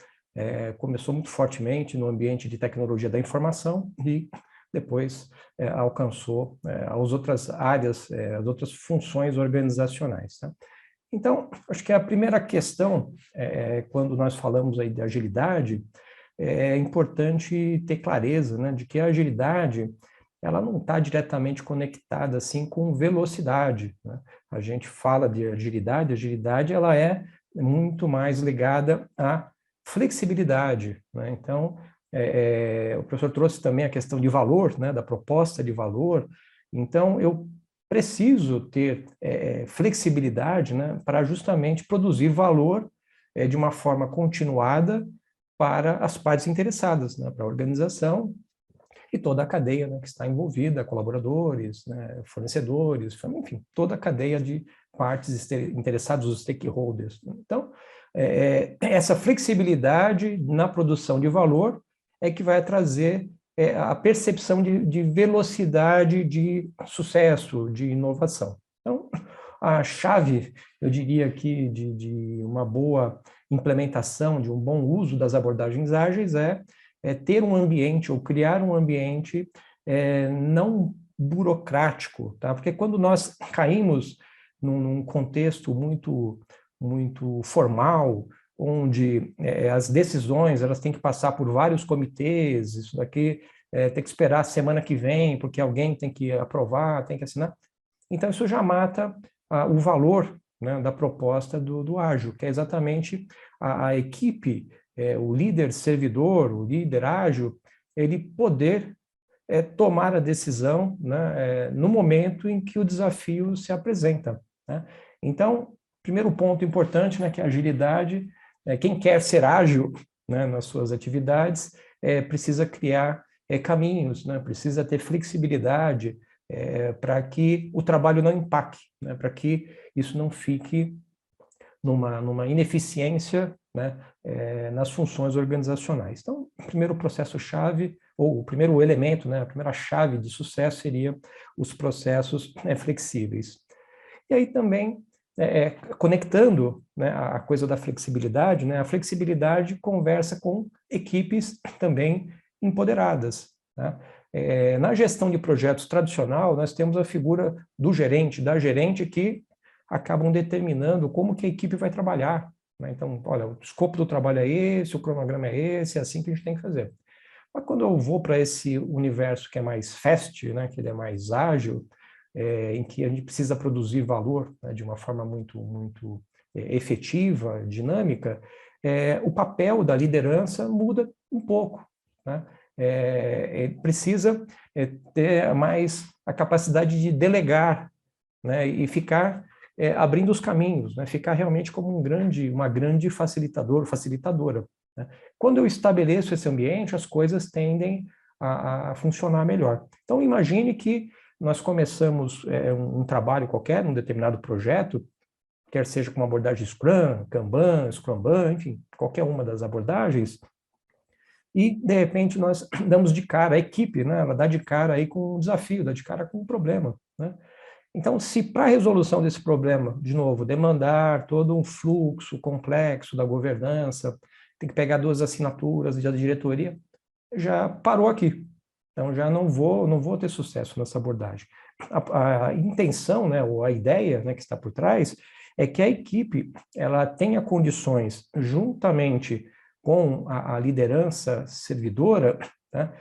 Começou muito fortemente no ambiente de tecnologia da informação e depois alcançou as outras áreas, as outras funções organizacionais, tá? Então, acho que a primeira questão, quando nós falamos aí de agilidade, é importante ter clareza, né, de que a agilidade ela não está diretamente conectada assim com velocidade, né? A gente fala de agilidade ela é muito mais ligada à flexibilidade, né? Então, o professor trouxe também a questão de valor, né, da proposta de valor. Então, eu preciso ter flexibilidade, né, para justamente produzir valor de uma forma continuada para as partes interessadas, né, para a organização e toda a cadeia, né, que está envolvida, colaboradores, né, fornecedores, enfim, toda a cadeia de partes interessadas, os stakeholders. Então, essa flexibilidade na produção de valor é que vai trazer a percepção de velocidade de sucesso, de inovação. Então, a chave, eu diria aqui, de uma boa implementação, de um bom uso das abordagens ágeis é ter um ambiente ou criar um ambiente não burocrático, tá? Porque quando nós caímos num contexto muito formal, onde as decisões elas têm que passar por vários comitês, isso daqui tem que esperar a semana que vem, porque alguém tem que aprovar, tem que assinar. Então, isso já mata o valor, né, da proposta do ágil, que é exatamente a equipe, o líder servidor, o líder ágil, ele poder tomar a decisão, né, no momento em que o desafio se apresenta, né? Então, primeiro ponto importante, né, que é a agilidade. Quem quer ser ágil, né, nas suas atividades, precisa criar caminhos, né, precisa ter flexibilidade para que o trabalho não empaque, né, para que isso não fique numa ineficiência, né, nas funções organizacionais. Então, o primeiro processo-chave, ou o primeiro elemento, né, a primeira chave de sucesso seria os processos flexíveis. E aí também, conectando, né, a coisa da flexibilidade, né, a flexibilidade conversa com equipes também empoderadas, né? Na gestão de projetos tradicional, nós temos a figura do gerente, da gerente, que acabam determinando como que a equipe vai trabalhar, né? Então, olha, o escopo do trabalho é esse, o cronograma é esse, é assim que a gente tem que fazer. Mas quando eu vou para esse universo que é mais fast, né, que ele é mais ágil, em que a gente precisa produzir valor, né, de uma forma muito efetiva, dinâmica, o papel da liderança muda um pouco, né? Precisa ter mais a capacidade de delegar, né, e ficar abrindo os caminhos, né, ficar realmente como uma grande facilitadora, né? Quando eu estabeleço esse ambiente, as coisas tendem a funcionar melhor. Então, imagine que nós começamos um trabalho qualquer, um determinado projeto, quer seja com uma abordagem Scrum, Kanban, Scrumban, enfim, qualquer uma das abordagens, e, de repente, nós damos de cara, a equipe, né, ela dá de cara aí com um desafio, dá de cara com um problema, né? Então, se para a resolução desse problema, de novo, demandar todo um fluxo complexo da governança, tem que pegar 2 assinaturas da diretoria, já parou aqui. Então, já não vou ter sucesso nessa abordagem. A intenção, né, ou a ideia, né, que está por trás, é que a equipe ela tenha condições, juntamente com a liderança servidora, né,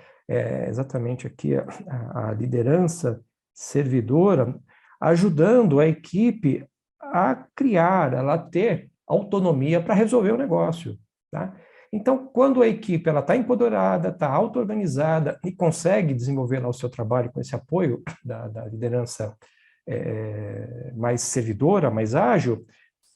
exatamente aqui a liderança servidora, ajudando a equipe a criar, ela ter autonomia para resolver o negócio, tá? Então, quando a equipe está empoderada, está auto-organizada e consegue desenvolver lá o seu trabalho com esse apoio da liderança mais servidora, mais ágil,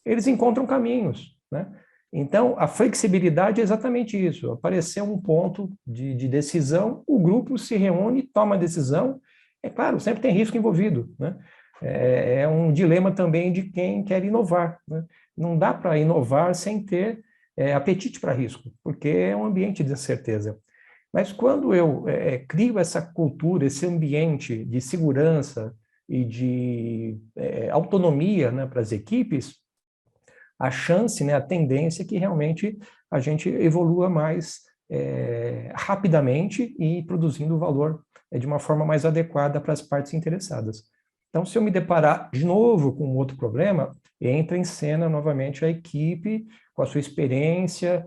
eles encontram caminhos, né? Então, a flexibilidade é exatamente isso. Aparecer um ponto de decisão, o grupo se reúne, toma a decisão. É claro, sempre tem risco envolvido, né? É um dilema também de quem quer inovar, né? Não dá para inovar sem ter apetite para risco, porque é um ambiente de incerteza. Mas quando eu crio essa cultura, esse ambiente de segurança e de autonomia, né, para as equipes, a chance, né, a tendência é que realmente a gente evolua mais rapidamente e produzindo valor de uma forma mais adequada para as partes interessadas. Então, se eu me deparar de novo com outro problema, entra em cena novamente a equipe, com a sua experiência,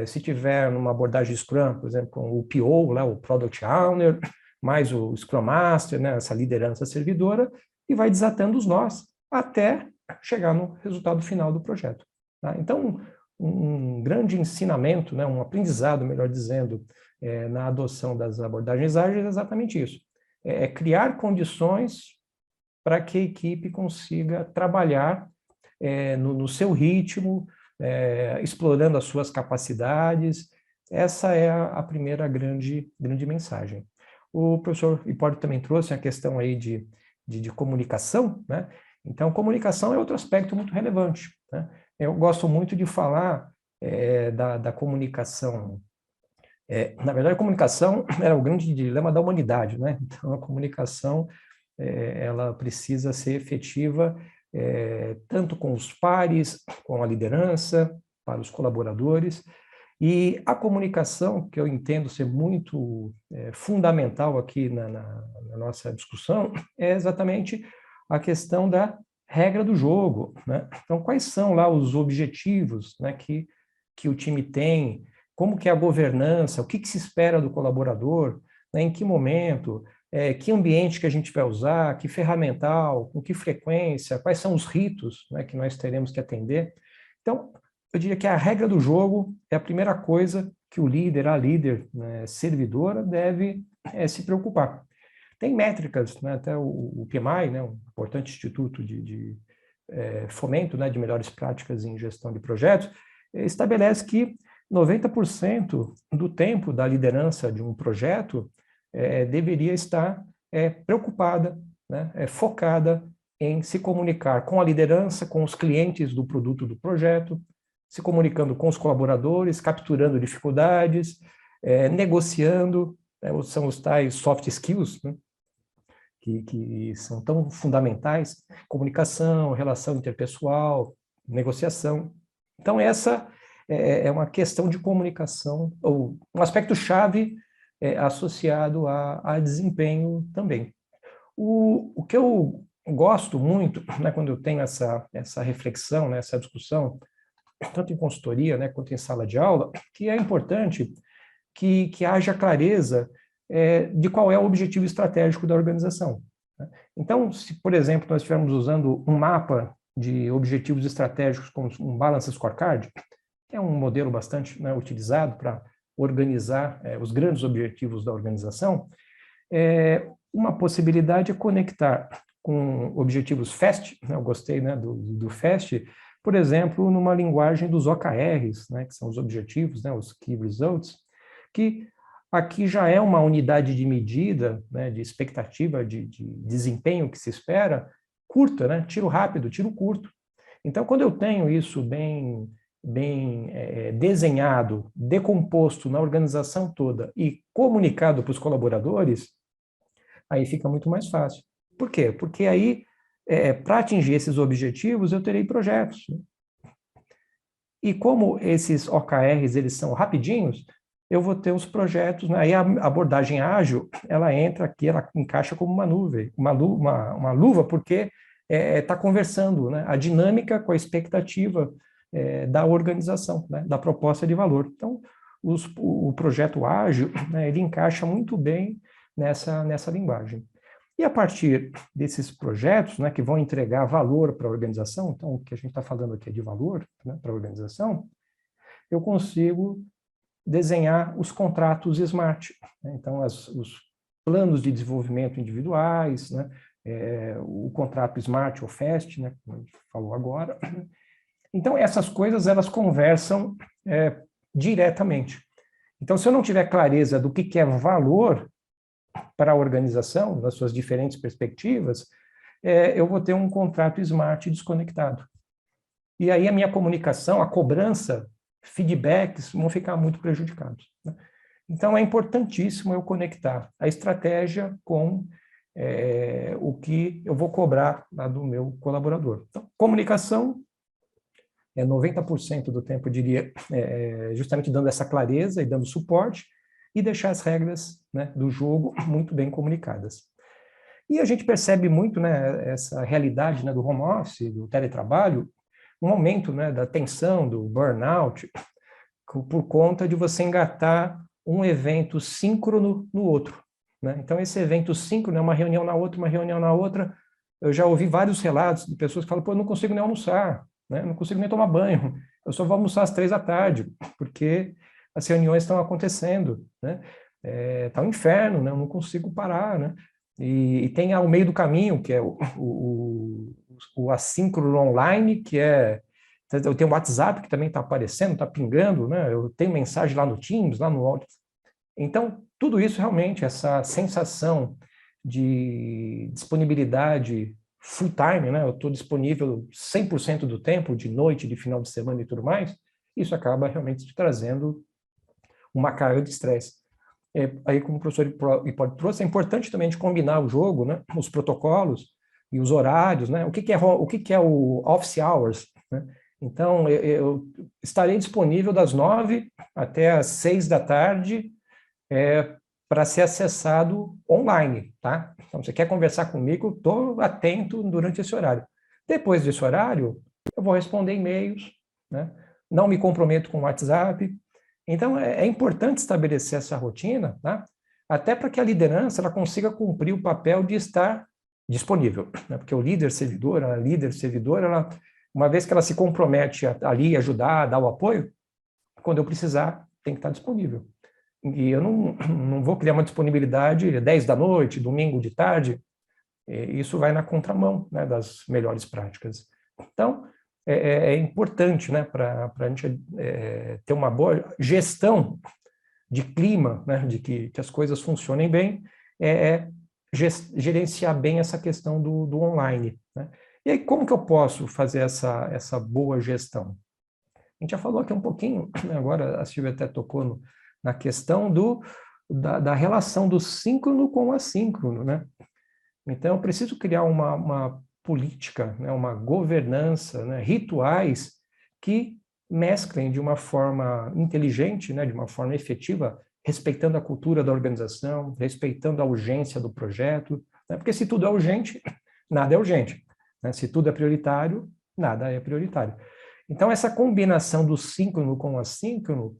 se tiver numa abordagem Scrum, por exemplo, com o PO, lá, o Product Owner, mais o Scrum Master, né, essa liderança servidora, e vai desatando os nós, até chegar no resultado final do projeto, tá? Então, um grande ensinamento, né, um aprendizado, melhor dizendo, na adoção das abordagens ágeis é exatamente isso. Criar condições para que a equipe consiga trabalhar no seu ritmo, explorando as suas capacidades. Essa é a primeira grande mensagem. O professor Hipólito também trouxe a questão aí de comunicação, né? Então, comunicação é outro aspecto muito relevante, né? Eu gosto muito de falar da comunicação. Na verdade, a comunicação é o grande dilema da humanidade, né? Então, a comunicação ela precisa ser efetiva tanto com os pares, com a liderança, para os colaboradores. E a comunicação, que eu entendo ser muito fundamental aqui na nossa discussão, é exatamente a questão da regra do jogo, né? Então, quais são lá os objetivos, né, que o time tem, como que é a governança, o que se espera do colaborador, né, em que momento, que ambiente que a gente vai usar, que ferramental, com que frequência, quais são os ritos, né, que nós teremos que atender. Então, eu diria que a regra do jogo é a primeira coisa que o líder, a líder, né, servidora, deve é se preocupar. Tem métricas, né, até o PMI, né, um importante instituto de fomento, né, de melhores práticas em gestão de projetos, estabelece que 90% do tempo da liderança de um projeto deveria estar preocupada, né, focada em se comunicar com a liderança, com os clientes do produto do projeto, se comunicando com os colaboradores, capturando dificuldades, negociando, né, são os tais soft skills, né, que são tão fundamentais, comunicação, relação interpessoal, negociação. Então, essa é uma questão de comunicação, ou um aspecto-chave associado a desempenho também. O que eu gosto muito, né, quando eu tenho essa reflexão, né, essa discussão, tanto em consultoria, né, quanto em sala de aula, que é importante que haja clareza de qual é o objetivo estratégico da organização. Né? Então, se, por exemplo, nós estivermos usando um mapa de objetivos estratégicos como um Balance Scorecard, que é um modelo bastante, né, utilizado para organizar os grandes objetivos da organização, uma possibilidade é conectar com objetivos FAST, né, eu gostei, né, do FAST, por exemplo, numa linguagem dos OKRs, né, que são os objetivos, né, os Key Results, que aqui já é uma unidade de medida, né, de expectativa, de desempenho que se espera, curta, né, tiro rápido, tiro curto. Então, quando eu tenho isso bem desenhado, decomposto na organização toda e comunicado para os colaboradores, aí fica muito mais fácil. Por quê? Porque aí, para atingir esses objetivos, eu terei projetos. E como esses OKRs, eles são rapidinhos, eu vou ter os projetos, né? Aí a abordagem ágil, ela entra aqui, ela encaixa como uma nuvem, uma luva, porque está conversando, né, a dinâmica com a expectativa da organização, né, da proposta de valor. Então, o projeto ágil, né, ele encaixa muito bem nessa linguagem. E a partir desses projetos, né, que vão entregar valor para a organização, então o que a gente está falando aqui é de valor, né, para a organização, eu consigo desenhar os contratos SMART, né? Então os planos de desenvolvimento individuais, né, o contrato SMART ou FAST, né, como a gente falou agora. Então essas coisas elas conversam diretamente. Então se eu não tiver clareza do que é valor para a organização, nas suas diferentes perspectivas, eu vou ter um contrato SMART desconectado. E aí a minha comunicação, a cobrança, feedbacks vão ficar muito prejudicados. Né? Então, é importantíssimo eu conectar a estratégia com o que eu vou cobrar lá do meu colaborador. Então, comunicação é 90% do tempo, eu diria, justamente dando essa clareza e dando suporte, e deixar as regras, né, do jogo muito bem comunicadas. E a gente percebe muito, né, essa realidade, né, do home office, do teletrabalho, um aumento, né, da tensão, do burnout, por conta de você engatar um evento síncrono no outro. Né? Então, esse evento síncrono é uma reunião na outra, uma reunião na outra. Eu já ouvi vários relatos de pessoas que falam, pô, eu não consigo nem almoçar, né? Não consigo nem tomar banho, eu só vou almoçar às 15h, porque as reuniões estão acontecendo, né? Tá um inferno, né? Eu não consigo parar, né? E tem ao meio do caminho, que é o assíncrono online, que eu tenho o WhatsApp que também está aparecendo, está pingando, né? Eu tenho mensagem lá no Teams, lá no Outlook. Então, tudo isso realmente, essa sensação de disponibilidade full time, né? Eu estou disponível 100% do tempo, de noite, de final de semana e tudo mais, isso acaba realmente te trazendo uma carga de estresse. Aí, como o professor Hipólito trouxe, é importante também de combinar o jogo, né? Os protocolos e os horários, né? O que é o office hours, né? Então, eu estarei disponível das 9 até as 6 da tarde para ser acessado online, tá? Então, você quer conversar comigo, estou atento durante esse horário. Depois desse horário, eu vou responder e-mails, né? Não me comprometo com o WhatsApp. Então, é importante estabelecer essa rotina, tá? Até para que a liderança ela consiga cumprir o papel de estar disponível, né? Porque o líder-servidor, a líder-servidora, ela, uma vez que ela se compromete ali, ajudar, dar o apoio, quando eu precisar, tem que estar disponível. E eu não vou criar uma disponibilidade 10 da noite, domingo de tarde. Isso vai na contramão, né, das melhores práticas. Então, é importante, né, para a gente ter uma boa gestão de clima, né, de que as coisas funcionem bem, gerenciar bem essa questão do online, né? E aí, como que eu posso fazer essa boa gestão? A gente já falou aqui um pouquinho, agora a Silvia até tocou na questão da relação do síncrono com o assíncrono, né? Então, eu preciso criar uma política, né, uma governança, né, rituais que mesclem de uma forma inteligente, né, de uma forma efetiva, respeitando a cultura da organização, respeitando a urgência do projeto, né, porque se tudo é urgente, nada é urgente, né? Se tudo é prioritário, nada é prioritário. Então, essa combinação do síncrono com o assíncrono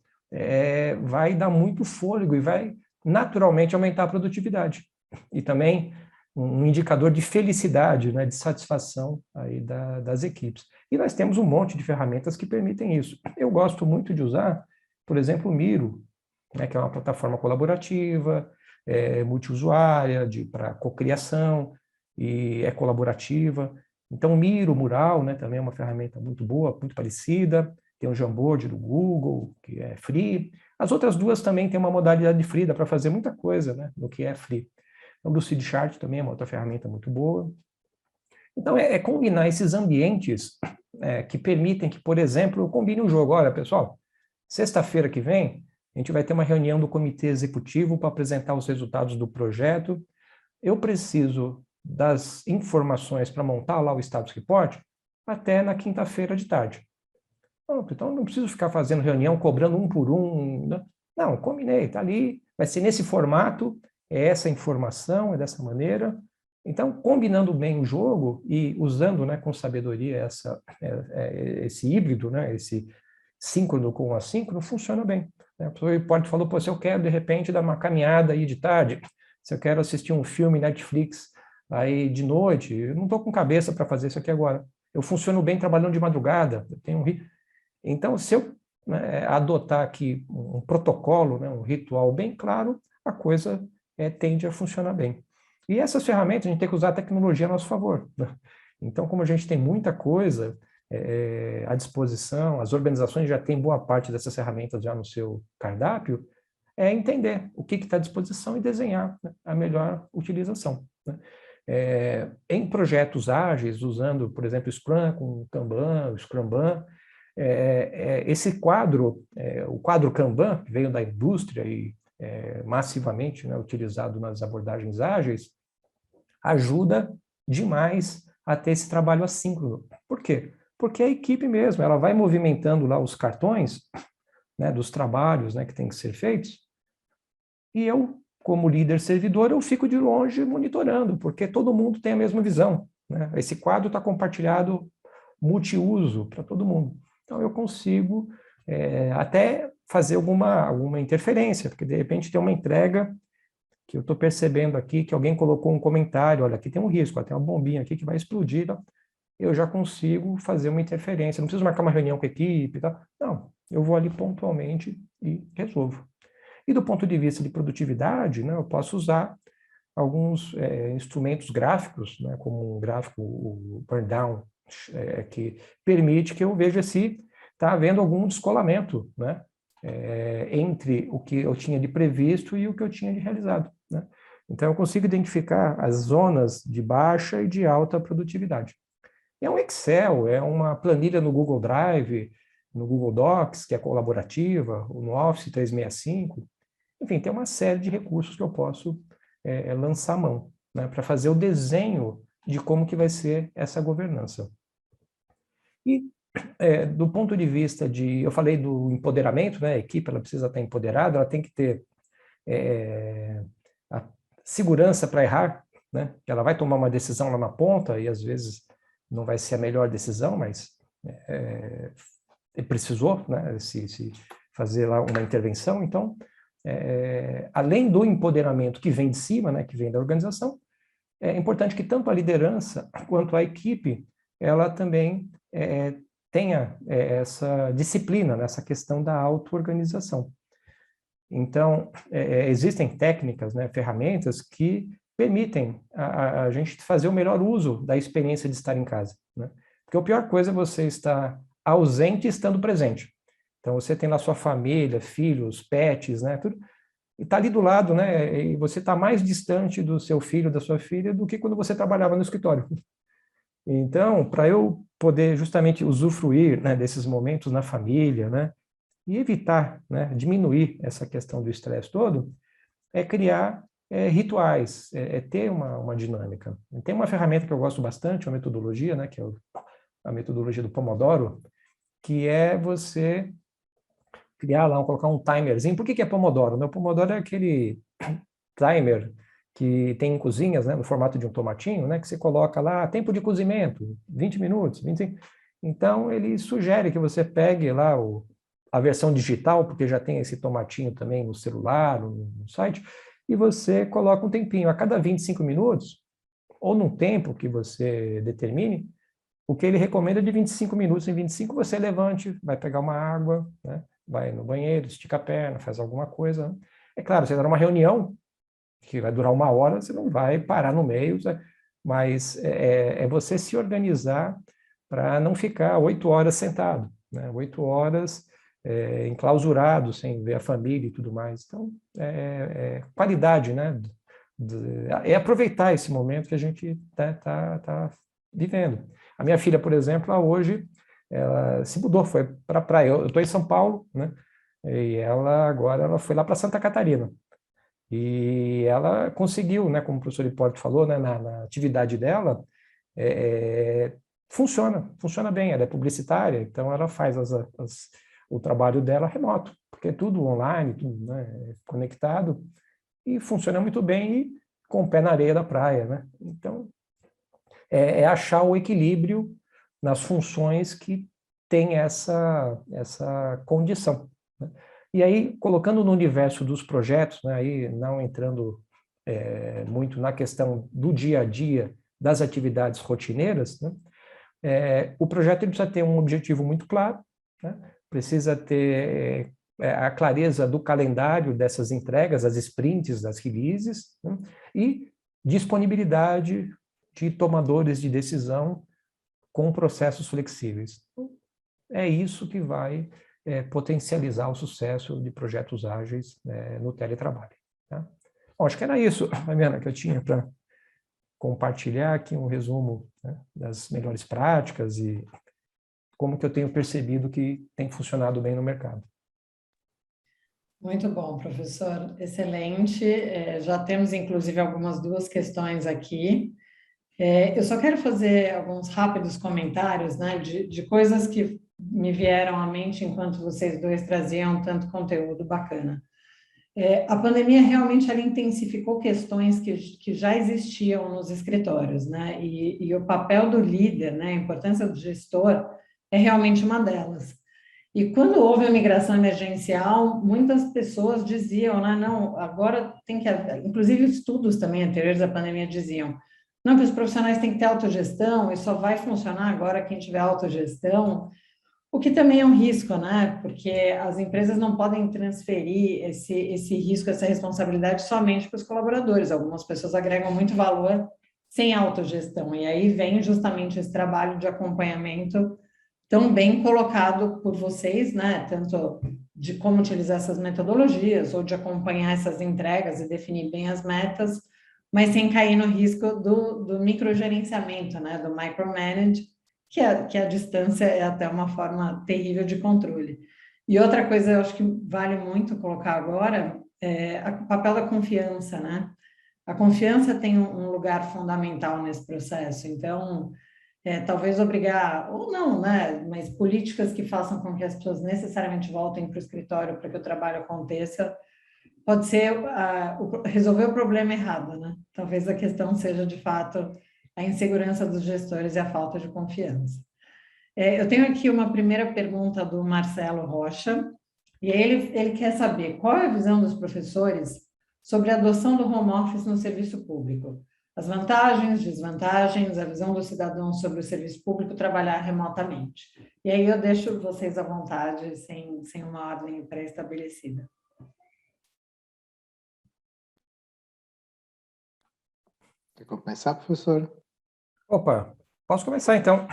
vai dar muito fôlego e vai naturalmente aumentar a produtividade. E também um indicador de felicidade, né, de satisfação aí das equipes. E nós temos um monte de ferramentas que permitem isso. Eu gosto muito de usar, por exemplo, o Miro, né, que é uma plataforma colaborativa, multiusuária, para cocriação, e é colaborativa. Então, o Miro, Mural, né, também é uma ferramenta muito boa, muito parecida. Tem o Jamboard do Google, que é free. As outras duas também têm uma modalidade free, dá para fazer muita coisa, né, no que é free. O Lucid Chart também é uma outra ferramenta muito boa. Então, combinar esses ambientes que permitem que, por exemplo, eu combine um jogo. Olha, pessoal, sexta-feira que vem, a gente vai ter uma reunião do comitê executivo para apresentar os resultados do projeto. Eu preciso das informações para montar lá o status report até na quinta-feira de tarde. Pronto, então, não preciso ficar fazendo reunião, cobrando um por um. Não, combinei, está ali, vai ser nesse formato, é essa informação, é dessa maneira. Então, combinando bem o jogo e usando, né, com sabedoria esse híbrido, né, esse síncrono com o assíncrono, funciona bem. A pessoa pode falar, pô, se eu quero, de repente, dar uma caminhada aí de tarde, se eu quero assistir um filme Netflix aí de noite, eu não estou com cabeça para fazer isso aqui agora. Eu funciono bem trabalhando de madrugada, eu tenho Então, se eu adotar aqui um protocolo, né, um ritual bem claro, a coisa tende a funcionar bem. E essas ferramentas, a gente tem que usar a tecnologia a nosso favor, né? Então, como a gente tem muita coisa à disposição, as organizações já têm boa parte dessas ferramentas já no seu cardápio, é entender o que está à disposição e desenhar, né, a melhor utilização, né? Em projetos ágeis, usando, por exemplo, Scrum com Kanban, Scrumban, esse quadro, o quadro Kanban, que veio da indústria e massivamente, né, utilizado nas abordagens ágeis, ajuda demais a ter esse trabalho assíncrono. Por quê? Porque a equipe mesmo, ela vai movimentando lá os cartões, né, dos trabalhos, né, que tem que ser feitos, e eu, como líder servidor, eu fico de longe monitorando, porque todo mundo tem a mesma visão, né? Esse quadro está compartilhado multiuso para todo mundo. Então, eu consigo até fazer alguma interferência, porque, de repente, tem uma entrega que eu estou percebendo aqui, que alguém colocou um comentário, olha, aqui tem um risco, tem uma bombinha aqui que vai explodir, tá? Eu já consigo fazer uma interferência, não preciso marcar uma reunião com a equipe, tá? Não, eu vou ali pontualmente e resolvo. E do ponto de vista de produtividade, né, eu posso usar alguns instrumentos gráficos, né, como um gráfico, o Burndown, que permite que eu veja se está havendo algum descolamento, né, entre o que eu tinha de previsto e o que eu tinha de realizado, né? Então, eu consigo identificar as zonas de baixa e de alta produtividade. É um Excel, é uma planilha no Google Drive, no Google Docs, que é colaborativa, ou no Office 365. Enfim, tem uma série de recursos que eu posso lançar mão, né, para fazer o desenho de como que vai ser essa governança. E do ponto de vista eu falei do empoderamento, né, a equipe ela precisa estar empoderada, ela tem que ter a segurança para errar, né, ela vai tomar uma decisão lá na ponta e às vezes não vai ser a melhor decisão, mas precisou, né, se fazer lá uma intervenção. Então, além do empoderamento que vem de cima, né, que vem da organização, é importante que tanto a liderança quanto a equipe, ela também tenha essa disciplina, nessa questão da auto-organização. Então, existem técnicas, né, ferramentas que permitem a gente fazer o melhor uso da experiência de estar em casa, né? Porque a pior coisa é você estar ausente estando presente. Então, você tem lá sua família, filhos, pets, né, tudo, e está ali do lado, né, e você está mais distante do seu filho, da sua filha, do que quando você trabalhava no escritório. Então, para eu poder justamente usufruir, né, desses momentos na família, né, e evitar, né, diminuir essa questão do estresse todo, é criar rituais, ter uma dinâmica. Tem uma ferramenta que eu gosto bastante, uma metodologia, né, que é a metodologia do Pomodoro, que é você criar lá, colocar um timerzinho. Por que é Pomodoro? O Pomodoro é aquele timer que tem em cozinhas, né, no formato de um tomatinho, né, que você coloca lá, tempo de cozimento, 20 minutos, 25. Então, ele sugere que você pegue lá a versão digital, porque já tem esse tomatinho também no celular, no site, e você coloca um tempinho. A cada 25 minutos, ou num tempo que você determine, o que ele recomenda é de 25 minutos em 25, você levante, vai pegar uma água, né, vai no banheiro, estica a perna, faz alguma coisa. É claro, você está numa reunião que vai durar 1 hora, você não vai parar no meio, mas é você se organizar para não ficar 8 horas sentado, né? 8 horas enclausurado, sem ver a família e tudo mais. Então, qualidade, né? É aproveitar esse momento que a gente tá vivendo. A minha filha, por exemplo, hoje, ela se mudou, foi para a praia. Eu estou em São Paulo, né? E ela foi lá para Santa Catarina. E ela conseguiu, né, como o professor Hipólito falou, né, na atividade dela, funciona bem. Ela é publicitária, então ela faz o trabalho dela remoto, porque é tudo online, tudo, né, conectado, e funciona muito bem e com o pé na areia da praia, né? Então, achar o equilíbrio nas funções que tem essa condição, né? E aí, colocando no universo dos projetos, né, aí não entrando muito na questão do dia a dia, das atividades rotineiras, né, o projeto ele precisa ter um objetivo muito claro, né, precisa ter a clareza do calendário dessas entregas, das sprints, das releases, né, e disponibilidade de tomadores de decisão com processos flexíveis. É isso que vai potencializar o sucesso de projetos ágeis no teletrabalho. Tá? Bom, acho que era isso, Fabiana, que eu tinha para compartilhar aqui um resumo, né, das melhores práticas e como que eu tenho percebido que tem funcionado bem no mercado. Muito bom, professor. Excelente. Já temos, inclusive, algumas 2 questões aqui. Eu só quero fazer alguns rápidos comentários, né, de coisas que me vieram à mente enquanto vocês 2 traziam tanto conteúdo bacana. A pandemia realmente ela intensificou questões que já existiam nos escritórios, né, e o papel do líder, né, a importância do gestor é realmente uma delas. E quando houve a migração emergencial, muitas pessoas diziam, né, não, agora tem que, inclusive estudos também anteriores à pandemia diziam, não, que os profissionais têm que ter autogestão e só vai funcionar agora quem tiver autogestão, o que também é um risco, né? Porque as empresas não podem transferir esse risco, essa responsabilidade somente para os colaboradores. Algumas pessoas agregam muito valor sem autogestão, e aí vem justamente esse trabalho de acompanhamento tão bem colocado por vocês, né? Tanto de como utilizar essas metodologias, ou de acompanhar essas entregas e definir bem as metas, mas sem cair no risco do microgerenciamento, né, do micromanage, que a distância é até uma forma terrível de controle. E outra coisa, eu acho que vale muito colocar agora, é o papel da confiança, né? A confiança tem um lugar fundamental nesse processo, então, talvez obrigar, ou não, né, mas políticas que façam com que as pessoas necessariamente voltem para o escritório para que o trabalho aconteça, pode ser resolver o problema errado, né? Talvez a questão seja, de fato, a insegurança dos gestores e a falta de confiança. Eu tenho aqui uma primeira pergunta do Marcelo Rocha, e ele quer saber qual é a visão dos professores sobre a adoção do home office no serviço público. As vantagens, desvantagens, a visão do cidadão sobre o serviço público trabalhar remotamente. E aí eu deixo vocês à vontade, sem uma ordem pré-estabelecida. Quer começar, professor? Opa, posso começar então?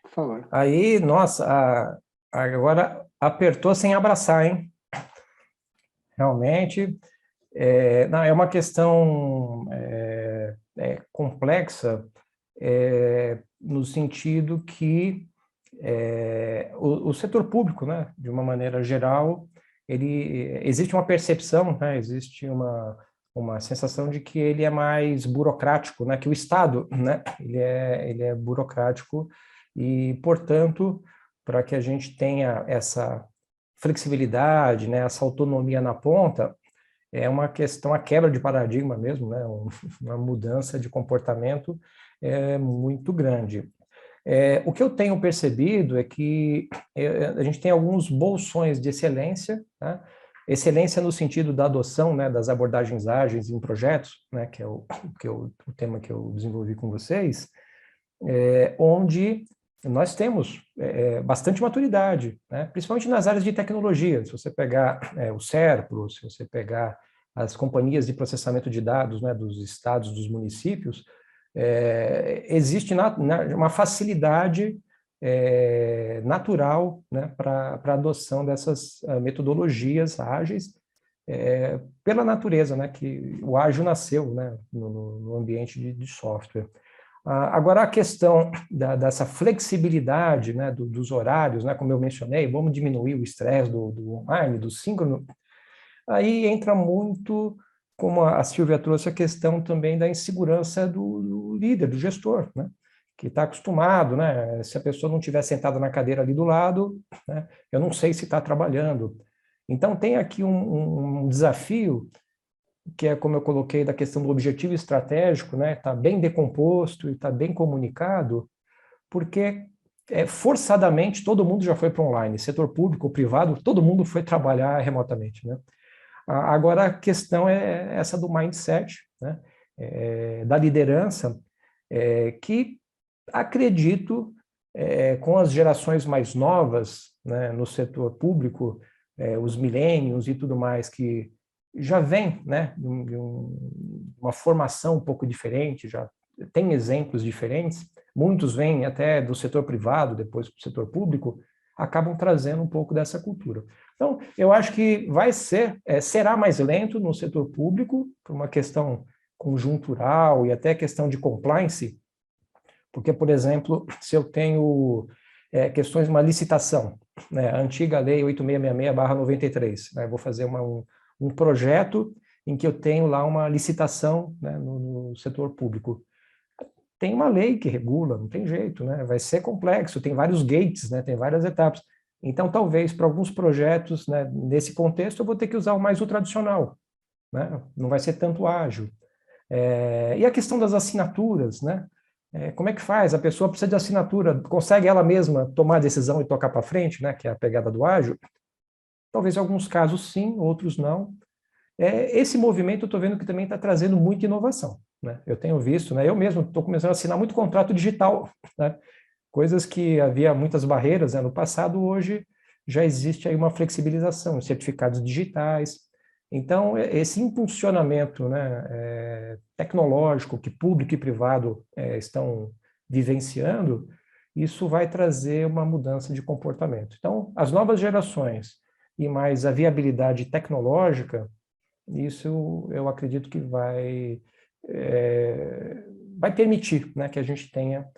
Por favor. Aí, nossa, agora apertou sem abraçar, hein? Realmente, não, é uma questão complexa, no sentido que o setor público, né, de uma maneira geral, existe uma percepção, né, existe uma sensação de que ele é mais burocrático, né, que o Estado, né, ele é burocrático e, portanto, para que a gente tenha essa flexibilidade, né, essa autonomia na ponta, é uma questão, a quebra de paradigma mesmo, né, uma mudança de comportamento muito grande. O que eu tenho percebido é que a gente tem alguns bolsões de excelência, né? Excelência no sentido da adoção, né, das abordagens ágeis em projetos, né, que é o tema que eu desenvolvi com vocês, onde nós temos bastante maturidade, né, principalmente nas áreas de tecnologia. Se você pegar o SERPRO, se você pegar as companhias de processamento de dados, né, dos estados, dos municípios, existe uma facilidade natural, né, para a adoção dessas metodologias ágeis, pela natureza, né, que o ágil nasceu, né, no ambiente de software. Agora, a questão dessa flexibilidade, né, dos horários, né, como eu mencionei, vamos diminuir o estresse do online, do síncrono, aí entra muito, como a Silvia trouxe, a questão também da insegurança do líder, do gestor, né, que está acostumado, né, se a pessoa não estiver sentada na cadeira ali do lado, né, eu não sei se está trabalhando. Então, tem aqui um desafio, que é como eu coloquei, da questão do objetivo estratégico, né, está bem decomposto e está bem comunicado, porque forçadamente todo mundo já foi para online, setor público, privado, todo mundo foi trabalhar remotamente, né? Agora a questão é essa do mindset, né, da liderança, que acredito, com as gerações mais novas, né, no setor público, os millennials e tudo mais, que já vem, né, de uma formação um pouco diferente, já tem exemplos diferentes, muitos vêm até do setor privado, depois para o setor público, acabam trazendo um pouco dessa cultura. Então, eu acho que será mais lento no setor público, por uma questão conjuntural e até questão de compliance, porque, por exemplo, se eu tenho questões de uma licitação, né, a antiga lei 8666/93, né, vou fazer um projeto em que eu tenho lá uma licitação, né, no setor público. Tem uma lei que regula, não tem jeito, né? Vai ser complexo, tem vários gates, né? Tem várias etapas. Então, talvez, para alguns projetos, né, nesse contexto, eu vou ter que usar o mais tradicional, né? Não vai ser tanto ágil. E a questão das assinaturas, né? Como é que faz? A pessoa precisa de assinatura, consegue ela mesma tomar a decisão e tocar para frente, né? Que é a pegada do ágil? Talvez em alguns casos sim, outros não. Esse movimento eu estou vendo que também está trazendo muita inovação, né? Eu tenho visto, né? Eu mesmo estou começando a assinar muito contrato digital, né? Coisas que havia muitas barreiras, né, no passado, hoje já existe aí uma flexibilização, certificados digitais. Então, esse impulsionamento, né, tecnológico que público e privado estão vivenciando, isso vai trazer uma mudança de comportamento. Então, as novas gerações e mais a viabilidade tecnológica, isso eu acredito que vai permitir, né, que a gente tenha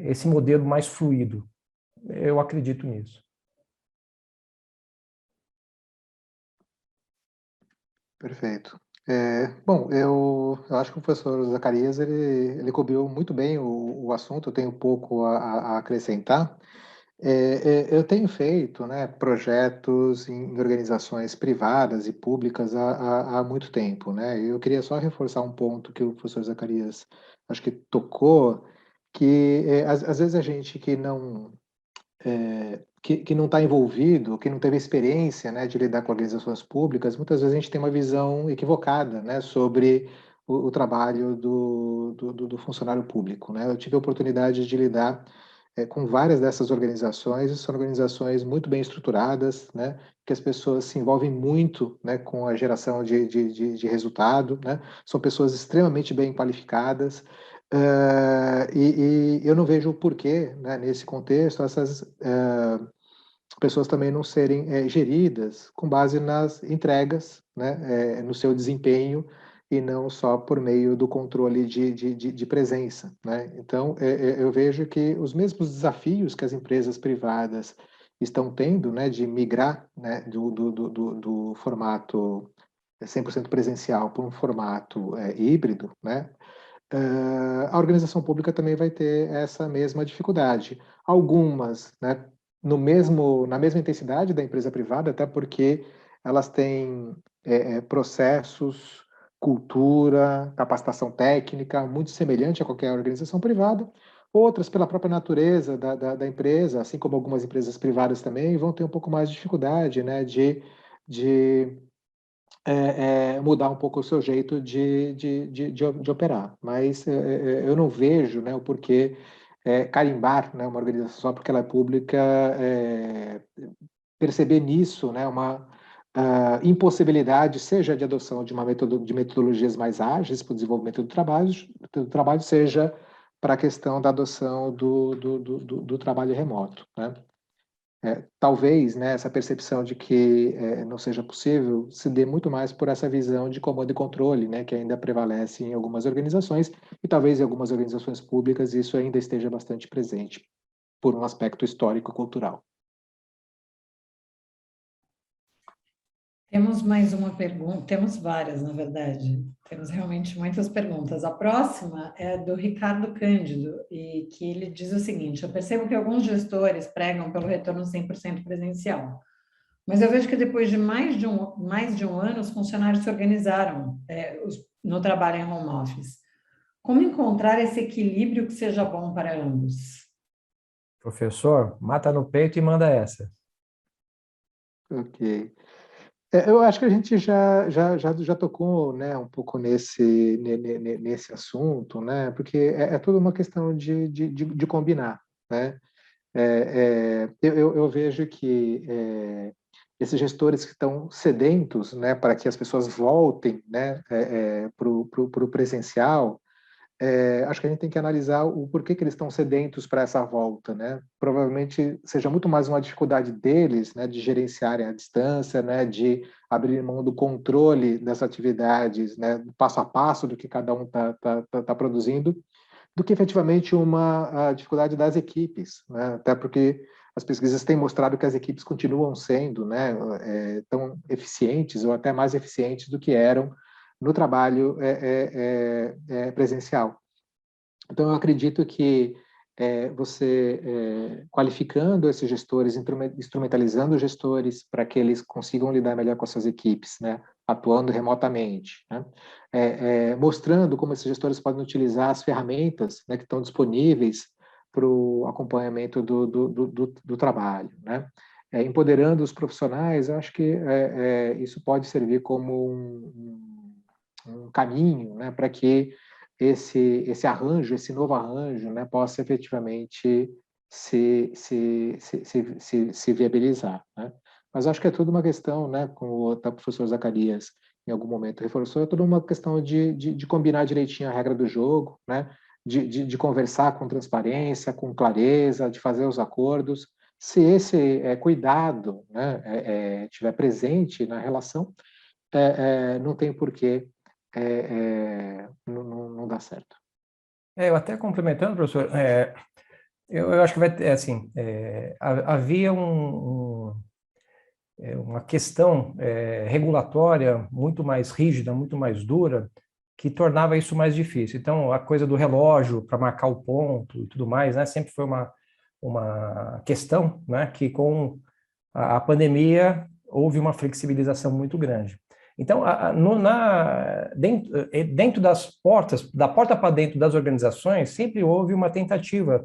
esse modelo mais fluido. Eu acredito nisso. Perfeito. Bom, eu acho que o professor Zacarias ele cobriu muito bem o assunto, eu tenho pouco a acrescentar. Eu tenho feito, né, projetos em organizações privadas e públicas há muito tempo, né? Eu queria só reforçar um ponto que o professor Zacarias acho que tocou, que às vezes a gente que não está envolvido, que não teve experiência, né, de lidar com organizações públicas, muitas vezes a gente tem uma visão equivocada, né, sobre o trabalho do funcionário público, né? Eu tive a oportunidade de lidar com várias dessas organizações, são organizações muito bem estruturadas, né, que as pessoas se envolvem muito, né, com a geração de resultado, né, são pessoas extremamente bem qualificadas, e eu não vejo o porquê, né, nesse contexto, essas pessoas também não serem geridas com base nas entregas, né, no seu desempenho, e não só por meio do controle de presença, né? Então, eu vejo que os mesmos desafios que as empresas privadas estão tendo, né, de migrar, né, do formato 100% presencial para um formato híbrido, né, a organização pública também vai ter essa mesma dificuldade. Algumas, né, na mesma intensidade da empresa privada, até porque elas têm processos, cultura, capacitação técnica muito semelhante a qualquer organização privada. Outras, pela própria natureza da empresa, assim como algumas empresas privadas também, vão ter um pouco mais de dificuldade, né, de mudar um pouco o seu jeito de operar. Mas eu não vejo, né, o porquê carimbar, né, uma organização só porque ela é pública, perceber nisso, né, uma impossibilidade, seja de adoção de de metodologias mais ágeis para o desenvolvimento do trabalho, seja para a questão da adoção do trabalho remoto, né? Talvez, né, essa percepção de que não seja possível se dê muito mais por essa visão de comando e controle, né, que ainda prevalece em algumas organizações, e talvez em algumas organizações públicas isso ainda esteja bastante presente, por um aspecto histórico-cultural. Temos mais uma pergunta, temos várias, na verdade. Temos realmente muitas perguntas. A próxima é do Ricardo Cândido, e que ele diz o seguinte: eu percebo que alguns gestores pregam pelo retorno 100% presencial, mas eu vejo que depois de mais de um ano, os funcionários se organizaram no trabalho em home office. Como encontrar esse equilíbrio que seja bom para ambos? Professor, mata no peito e manda essa. Ok. Eu acho que a gente já tocou, né, um pouco nesse assunto, né, porque é toda uma questão de combinar, né. Eu vejo que esses gestores que estão sedentos, né, para que as pessoas voltem, né, para o presencial, acho que a gente tem que analisar o porquê que eles estão sedentos para essa volta, né? Provavelmente seja muito mais uma dificuldade deles, né, de gerenciarem a distância, né, de abrir mão do controle das atividades, né, passo a passo do que cada um tá produzindo, do que efetivamente uma dificuldade das equipes, né? Até porque as pesquisas têm mostrado que as equipes continuam sendo, né, tão eficientes ou até mais eficientes do que eram no trabalho presencial. Então, eu acredito que você qualificando esses gestores, instrumentalizando os gestores para que eles consigam lidar melhor com as suas equipes, né, atuando remotamente, né, mostrando como esses gestores podem utilizar as ferramentas, né, que estão disponíveis para o acompanhamento do trabalho, né, empoderando os profissionais. Eu acho que isso pode servir como um caminho, né, para que esse arranjo, esse novo arranjo, né, possa efetivamente se viabilizar, né? Mas acho que é tudo uma questão, né, como o professor Zacarias em algum momento reforçou, é tudo uma questão de combinar direitinho a regra do jogo, né, de conversar com transparência, com clareza, de fazer os acordos. Se esse cuidado, né, estiver presente na relação, não tem porquê não dá certo. Eu até complementando, professor, eu acho que vai ter, assim, havia uma questão regulatória muito mais rígida, muito mais dura, que tornava isso mais difícil. Então, a coisa do relógio para marcar o ponto e tudo mais, né, sempre foi uma questão, né, que com a pandemia houve uma flexibilização muito grande. Então, dentro das portas, da porta para dentro das organizações, sempre houve uma tentativa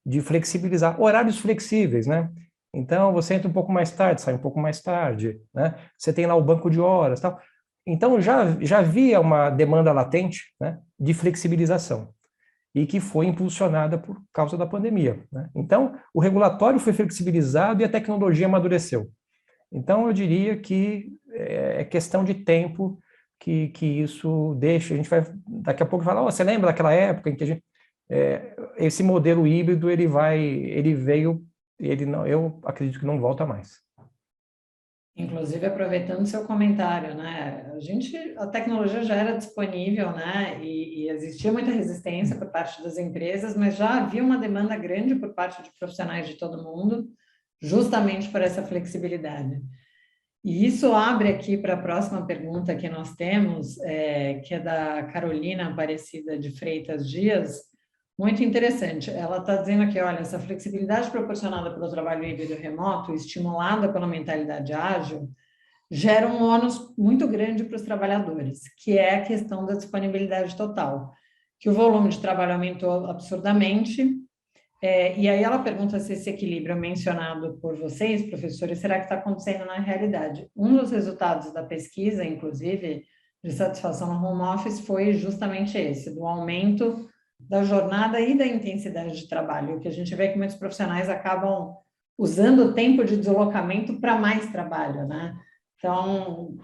de flexibilizar horários flexíveis, né? Então, você entra um pouco mais tarde, sai um pouco mais tarde, né? Você tem lá o banco de horas, tal. Então, já havia uma demanda latente, né, de flexibilização. e que foi impulsionada por causa da pandemia, né? Então, o regulatório foi flexibilizado e a tecnologia amadureceu. Então, eu diria que é questão de tempo que isso deixa. A gente vai, daqui a pouco, falar, você lembra daquela época em que a gente... esse modelo híbrido, ele veio, ele não, eu acredito que não volta mais. Inclusive, aproveitando seu comentário, né? A tecnologia já era disponível, né? E existia muita resistência por parte das empresas, mas já havia uma demanda grande por parte de profissionais de todo mundo, justamente por essa flexibilidade. E isso abre aqui para a próxima pergunta que nós temos, que é da Carolina Aparecida de Freitas Dias. Muito interessante. Ela está dizendo aqui, olha, essa flexibilidade proporcionada pelo trabalho híbrido remoto, estimulada pela mentalidade ágil, gera um ônus muito grande para os trabalhadores, que é a questão da disponibilidade total, que o volume de trabalho aumentou absurdamente. E aí ela pergunta se esse equilíbrio mencionado por vocês, professores, será que está acontecendo na realidade? Um dos resultados da pesquisa, inclusive, de satisfação no home office foi justamente esse, do aumento da jornada e da intensidade de trabalho, que a gente vê que muitos profissionais acabam usando o tempo de deslocamento para mais trabalho, né? Então,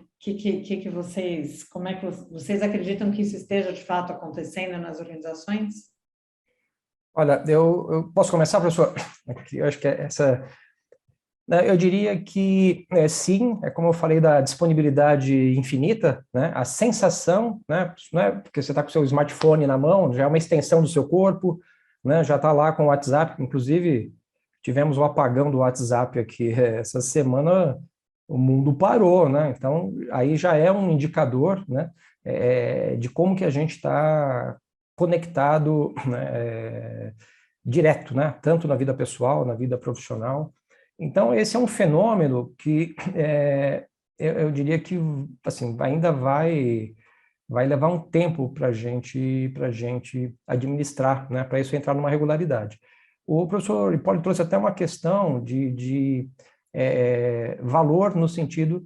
como é que vocês acreditam que isso esteja de fato acontecendo nas organizações? Olha, eu posso começar, professor? Eu acho que eu diria que sim, é como eu falei da disponibilidade infinita, né? A sensação, né? Não é porque você está com o seu smartphone na mão, já é uma extensão do seu corpo, né? Já está lá com o WhatsApp, inclusive tivemos o apagão do WhatsApp aqui essa semana, o mundo parou, né? Então aí já é um indicador, né? De como que a gente está conectado, né? Direto, né? Tanto na vida pessoal, na vida profissional. Então, esse é um fenômeno que eu diria que assim, ainda vai levar um tempo para a gente administrar, né, para isso entrar numa regularidade. O professor Hipólito trouxe até uma questão de valor no sentido...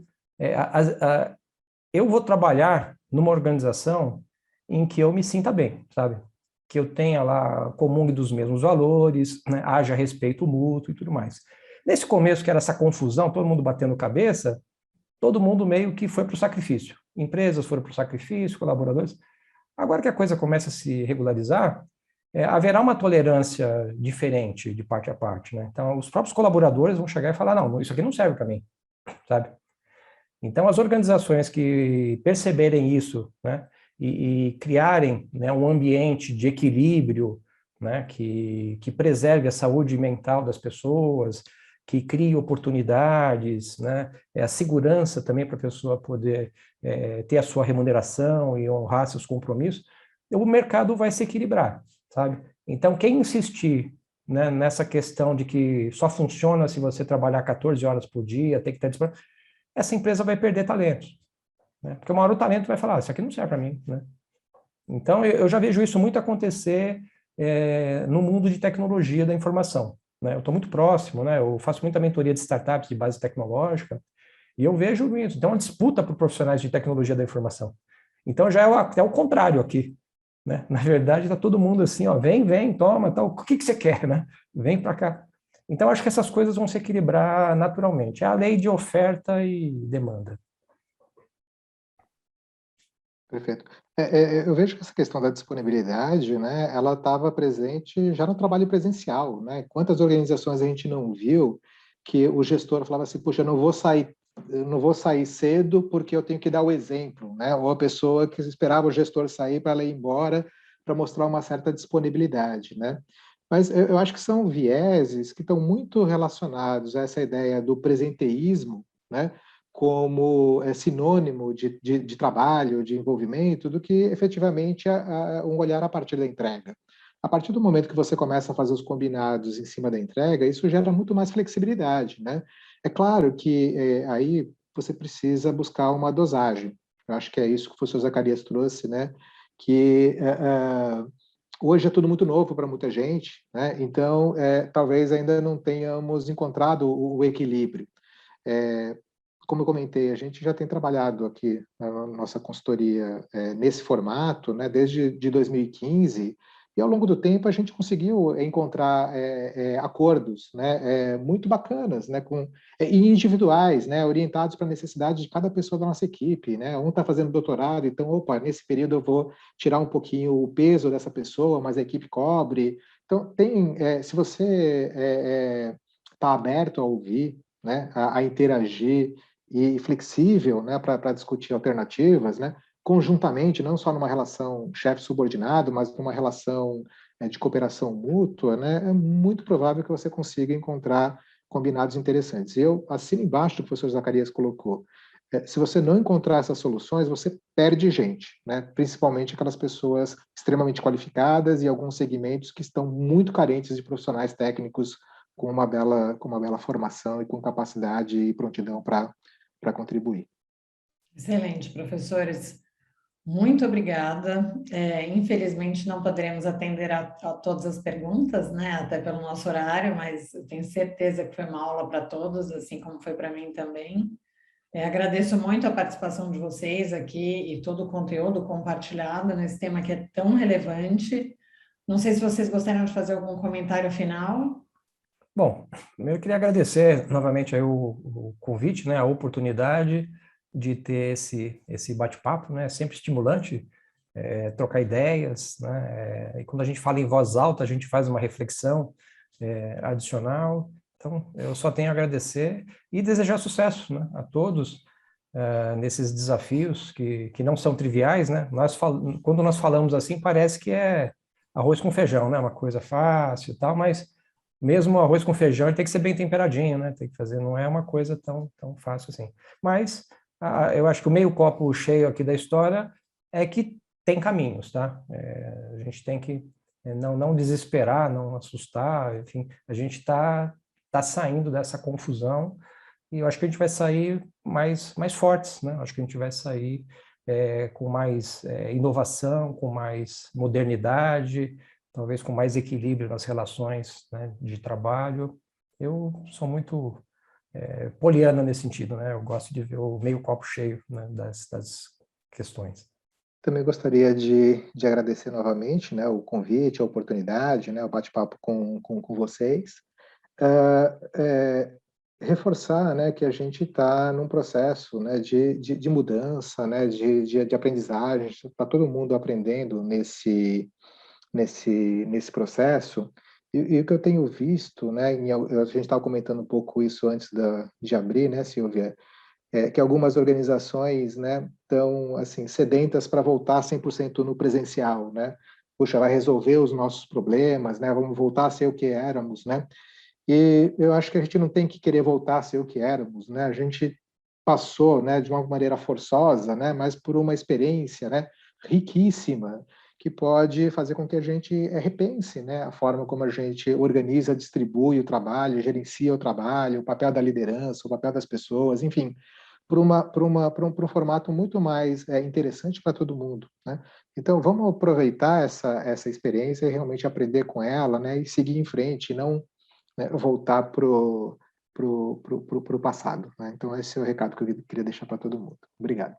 eu vou trabalhar numa organização em que eu me sinta bem, sabe? Que eu tenha lá, comungue dos mesmos valores, né, haja respeito mútuo e tudo mais. Nesse começo, que era essa confusão, todo mundo batendo cabeça, todo mundo meio que foi para o sacrifício. Empresas foram para o sacrifício, colaboradores. Agora que a coisa começa a se regularizar, haverá uma tolerância diferente de parte a parte, né? Então, os próprios colaboradores vão chegar e falar, não, isso aqui não serve para mim, sabe? Então, as organizações que perceberem isso, né, e criarem, né, um ambiente de equilíbrio, né, que preserve a saúde mental das pessoas, que crie oportunidades, né, a segurança também para a pessoa poder ter a sua remuneração e honrar seus compromissos, o mercado vai se equilibrar, sabe? Então, quem insistir, né, nessa questão de que só funciona se você trabalhar 14 horas por dia, tem que estar disponível, essa empresa vai perder talentos, né? Porque uma hora o talento vai falar, isso aqui não serve para mim, né? Então, eu já vejo isso muito acontecer no mundo de tecnologia da informação, né? Eu estou muito próximo, né? Eu faço muita mentoria de startups de base tecnológica e eu vejo isso. Então, uma disputa por profissionais de tecnologia da informação. Então, já é até o contrário aqui, né? Na verdade, está todo mundo assim, ó, vem, toma, tal. O que você quer, né? Vem para cá. Então, acho que essas coisas vão se equilibrar naturalmente. É a lei de oferta e demanda. Perfeito. Eu vejo que essa questão da disponibilidade, né, ela estava presente já no trabalho presencial, né? Quantas organizações a gente não viu que o gestor falava assim, puxa, eu não vou sair cedo porque eu tenho que dar o exemplo, né? Ou a pessoa que esperava o gestor sair para ela ir embora para mostrar uma certa disponibilidade, né? Mas eu acho que são vieses que estão muito relacionados a essa ideia do presenteísmo, né? Como sinônimo de trabalho, de envolvimento, do que efetivamente um olhar a partir da entrega. A partir do momento que você começa a fazer os combinados em cima da entrega, isso gera muito mais flexibilidade, né? É claro que aí você precisa buscar uma dosagem. Eu acho que é isso que o professor Zacarias trouxe, né? Que hoje é tudo muito novo para muita gente, né? Então talvez ainda não tenhamos encontrado o equilíbrio. Como eu comentei, a gente já tem trabalhado aqui na nossa consultoria nesse formato, né, desde 2015, E ao longo do tempo a gente conseguiu encontrar acordos, né, muito bacanas, né, e individuais, né, orientados para a necessidade de cada pessoa da nossa equipe, né? Um está fazendo doutorado, então, opa, nesse período eu vou tirar um pouquinho o peso dessa pessoa, mas a equipe cobre. Então, se você está aberto a ouvir, né, a interagir e flexível, né, para discutir alternativas, né, conjuntamente, não só numa relação chefe-subordinado, mas numa relação de cooperação mútua, né, é muito provável que você consiga encontrar combinados interessantes. Eu assino embaixo do que o professor Zacarias colocou. Se você não encontrar essas soluções, você perde gente, né? Principalmente aquelas pessoas extremamente qualificadas e alguns segmentos que estão muito carentes de profissionais técnicos com uma bela formação e com capacidade e prontidão para contribuir. Excelente, professores. Muito obrigada. Infelizmente, não poderemos atender a todas as perguntas, né? Até pelo nosso horário, mas eu tenho certeza que foi uma aula para todos, assim como foi para mim também. Agradeço muito a participação de vocês aqui e todo o conteúdo compartilhado nesse tema que é tão relevante. Não sei se vocês gostariam de fazer algum comentário final. Bom, eu queria agradecer novamente aí o convite, né, a oportunidade de ter esse bate-papo, né, é sempre estimulante trocar ideias, né, e quando a gente fala em voz alta, a gente faz uma reflexão adicional. Então, eu só tenho a agradecer e desejar sucesso, né, a todos nesses desafios que não são triviais, né? Quando nós falamos assim, parece que é arroz com feijão, né? Uma coisa fácil e tal, mas mesmo o arroz com feijão ele tem que ser bem temperadinho, né? Tem que fazer, não é uma coisa tão fácil assim. Mas eu acho que o meio copo cheio aqui da história é que tem caminhos, tá? A gente tem que não desesperar, não assustar, enfim, a gente está saindo dessa confusão e eu acho que a gente vai sair mais fortes, né? Acho que a gente vai sair com mais inovação, com mais modernidade, talvez com mais equilíbrio nas relações, né, de trabalho. Eu sou muito poliana nesse sentido, né? Eu gosto de ver o meio copo cheio, né, das questões. Também gostaria de agradecer novamente, né, o convite, a oportunidade, né, o bate-papo com vocês. Reforçar, né, que a gente está num processo, né, de mudança, né, de aprendizagem, está todo mundo aprendendo nesse processo. E o que eu tenho visto, né, a gente estava comentando um pouco isso antes de abrir, né, Silvia, que algumas organizações, né, estão assim sedentas para voltar 100% no presencial, né? Puxa, vai resolver os nossos problemas, né? Vamos voltar a ser o que éramos, né? E eu acho que a gente não tem que querer voltar a ser o que éramos, né? A gente passou, né, de uma maneira forçosa, né, mas por uma experiência, né, riquíssima, que pode fazer com que a gente repense, né, a forma como a gente organiza, distribui o trabalho, gerencia o trabalho, o papel da liderança, o papel das pessoas, enfim, por um formato muito mais interessante para todo mundo, né? Então, vamos aproveitar essa experiência e realmente aprender com ela, né, e seguir em frente, não, né, voltar pro passado, né? Então, esse é o recado que eu queria deixar para todo mundo. Obrigado.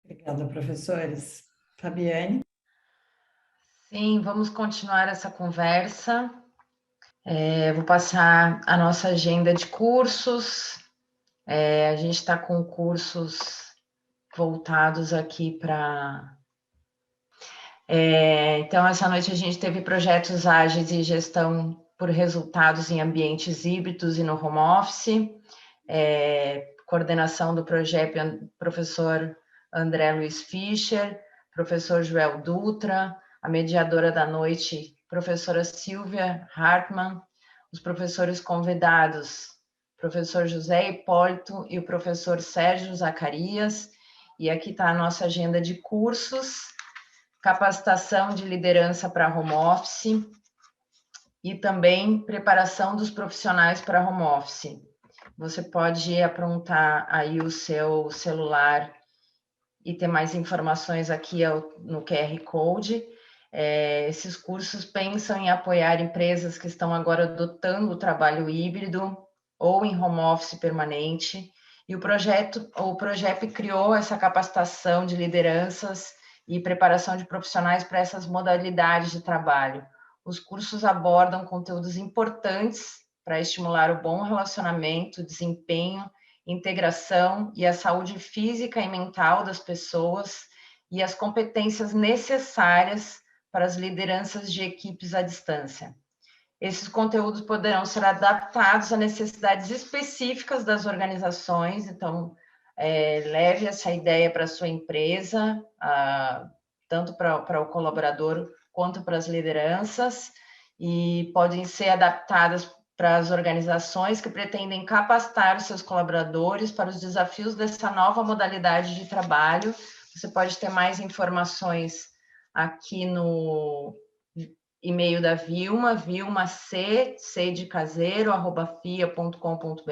Obrigada, professores. Fabiane? Sim, vamos continuar essa conversa. Vou passar a nossa agenda de cursos. A gente está com cursos voltados aqui para... então, essa noite a gente teve projetos ágeis e gestão por resultados em ambientes híbridos e no home office. Coordenação do projeto, professor André Luiz Fischer, professor Joel Dutra, a mediadora da noite, professora Silvia Hartmann, os professores convidados, professor José Hipólito e o professor Sérgio Zacarias, e aqui está a nossa agenda de cursos, capacitação de liderança para home office e também preparação dos profissionais para home office. Você pode aprontar aí o seu celular e ter mais informações aqui no QR Code. Esses cursos pensam em apoiar empresas que estão agora adotando o trabalho híbrido ou em home office permanente. E o projeto criou essa capacitação de lideranças e preparação de profissionais para essas modalidades de trabalho. Os cursos abordam conteúdos importantes para estimular o bom relacionamento, desempenho, integração e a saúde física e mental das pessoas e as competências necessárias para as lideranças de equipes à distância. Esses conteúdos poderão ser adaptados a necessidades específicas das organizações, então, leve essa ideia para a sua empresa, tanto para o colaborador quanto para as lideranças, e podem ser adaptadas para as organizações que pretendem capacitar os seus colaboradores para os desafios dessa nova modalidade de trabalho. Você pode ter mais informações aqui no e-mail da Vilma, C de caseiro, @fia.com.br,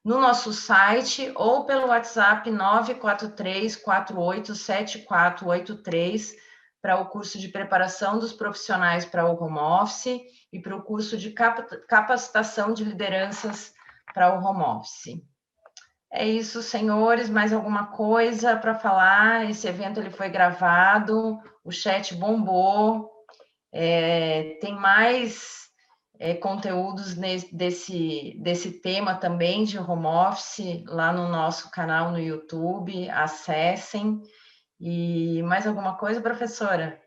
no nosso site ou pelo WhatsApp 943487483 para o curso de preparação dos profissionais para o home office e para o curso de capacitação de lideranças para o home office. É isso, senhores, mais alguma coisa para falar? Esse evento ele foi gravado, o chat bombou, tem mais conteúdos desse tema também de home office lá no nosso canal no YouTube, acessem. E mais alguma coisa, professora?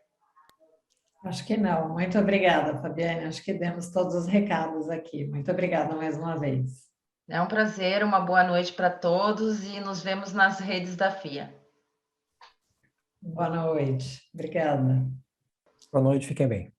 Acho que não. Muito obrigada, Fabiane. Acho que demos todos os recados aqui. Muito obrigada mais uma vez. É um prazer, uma boa noite para todos e nos vemos nas redes da FIA. Boa noite. Obrigada. Boa noite, fiquem bem.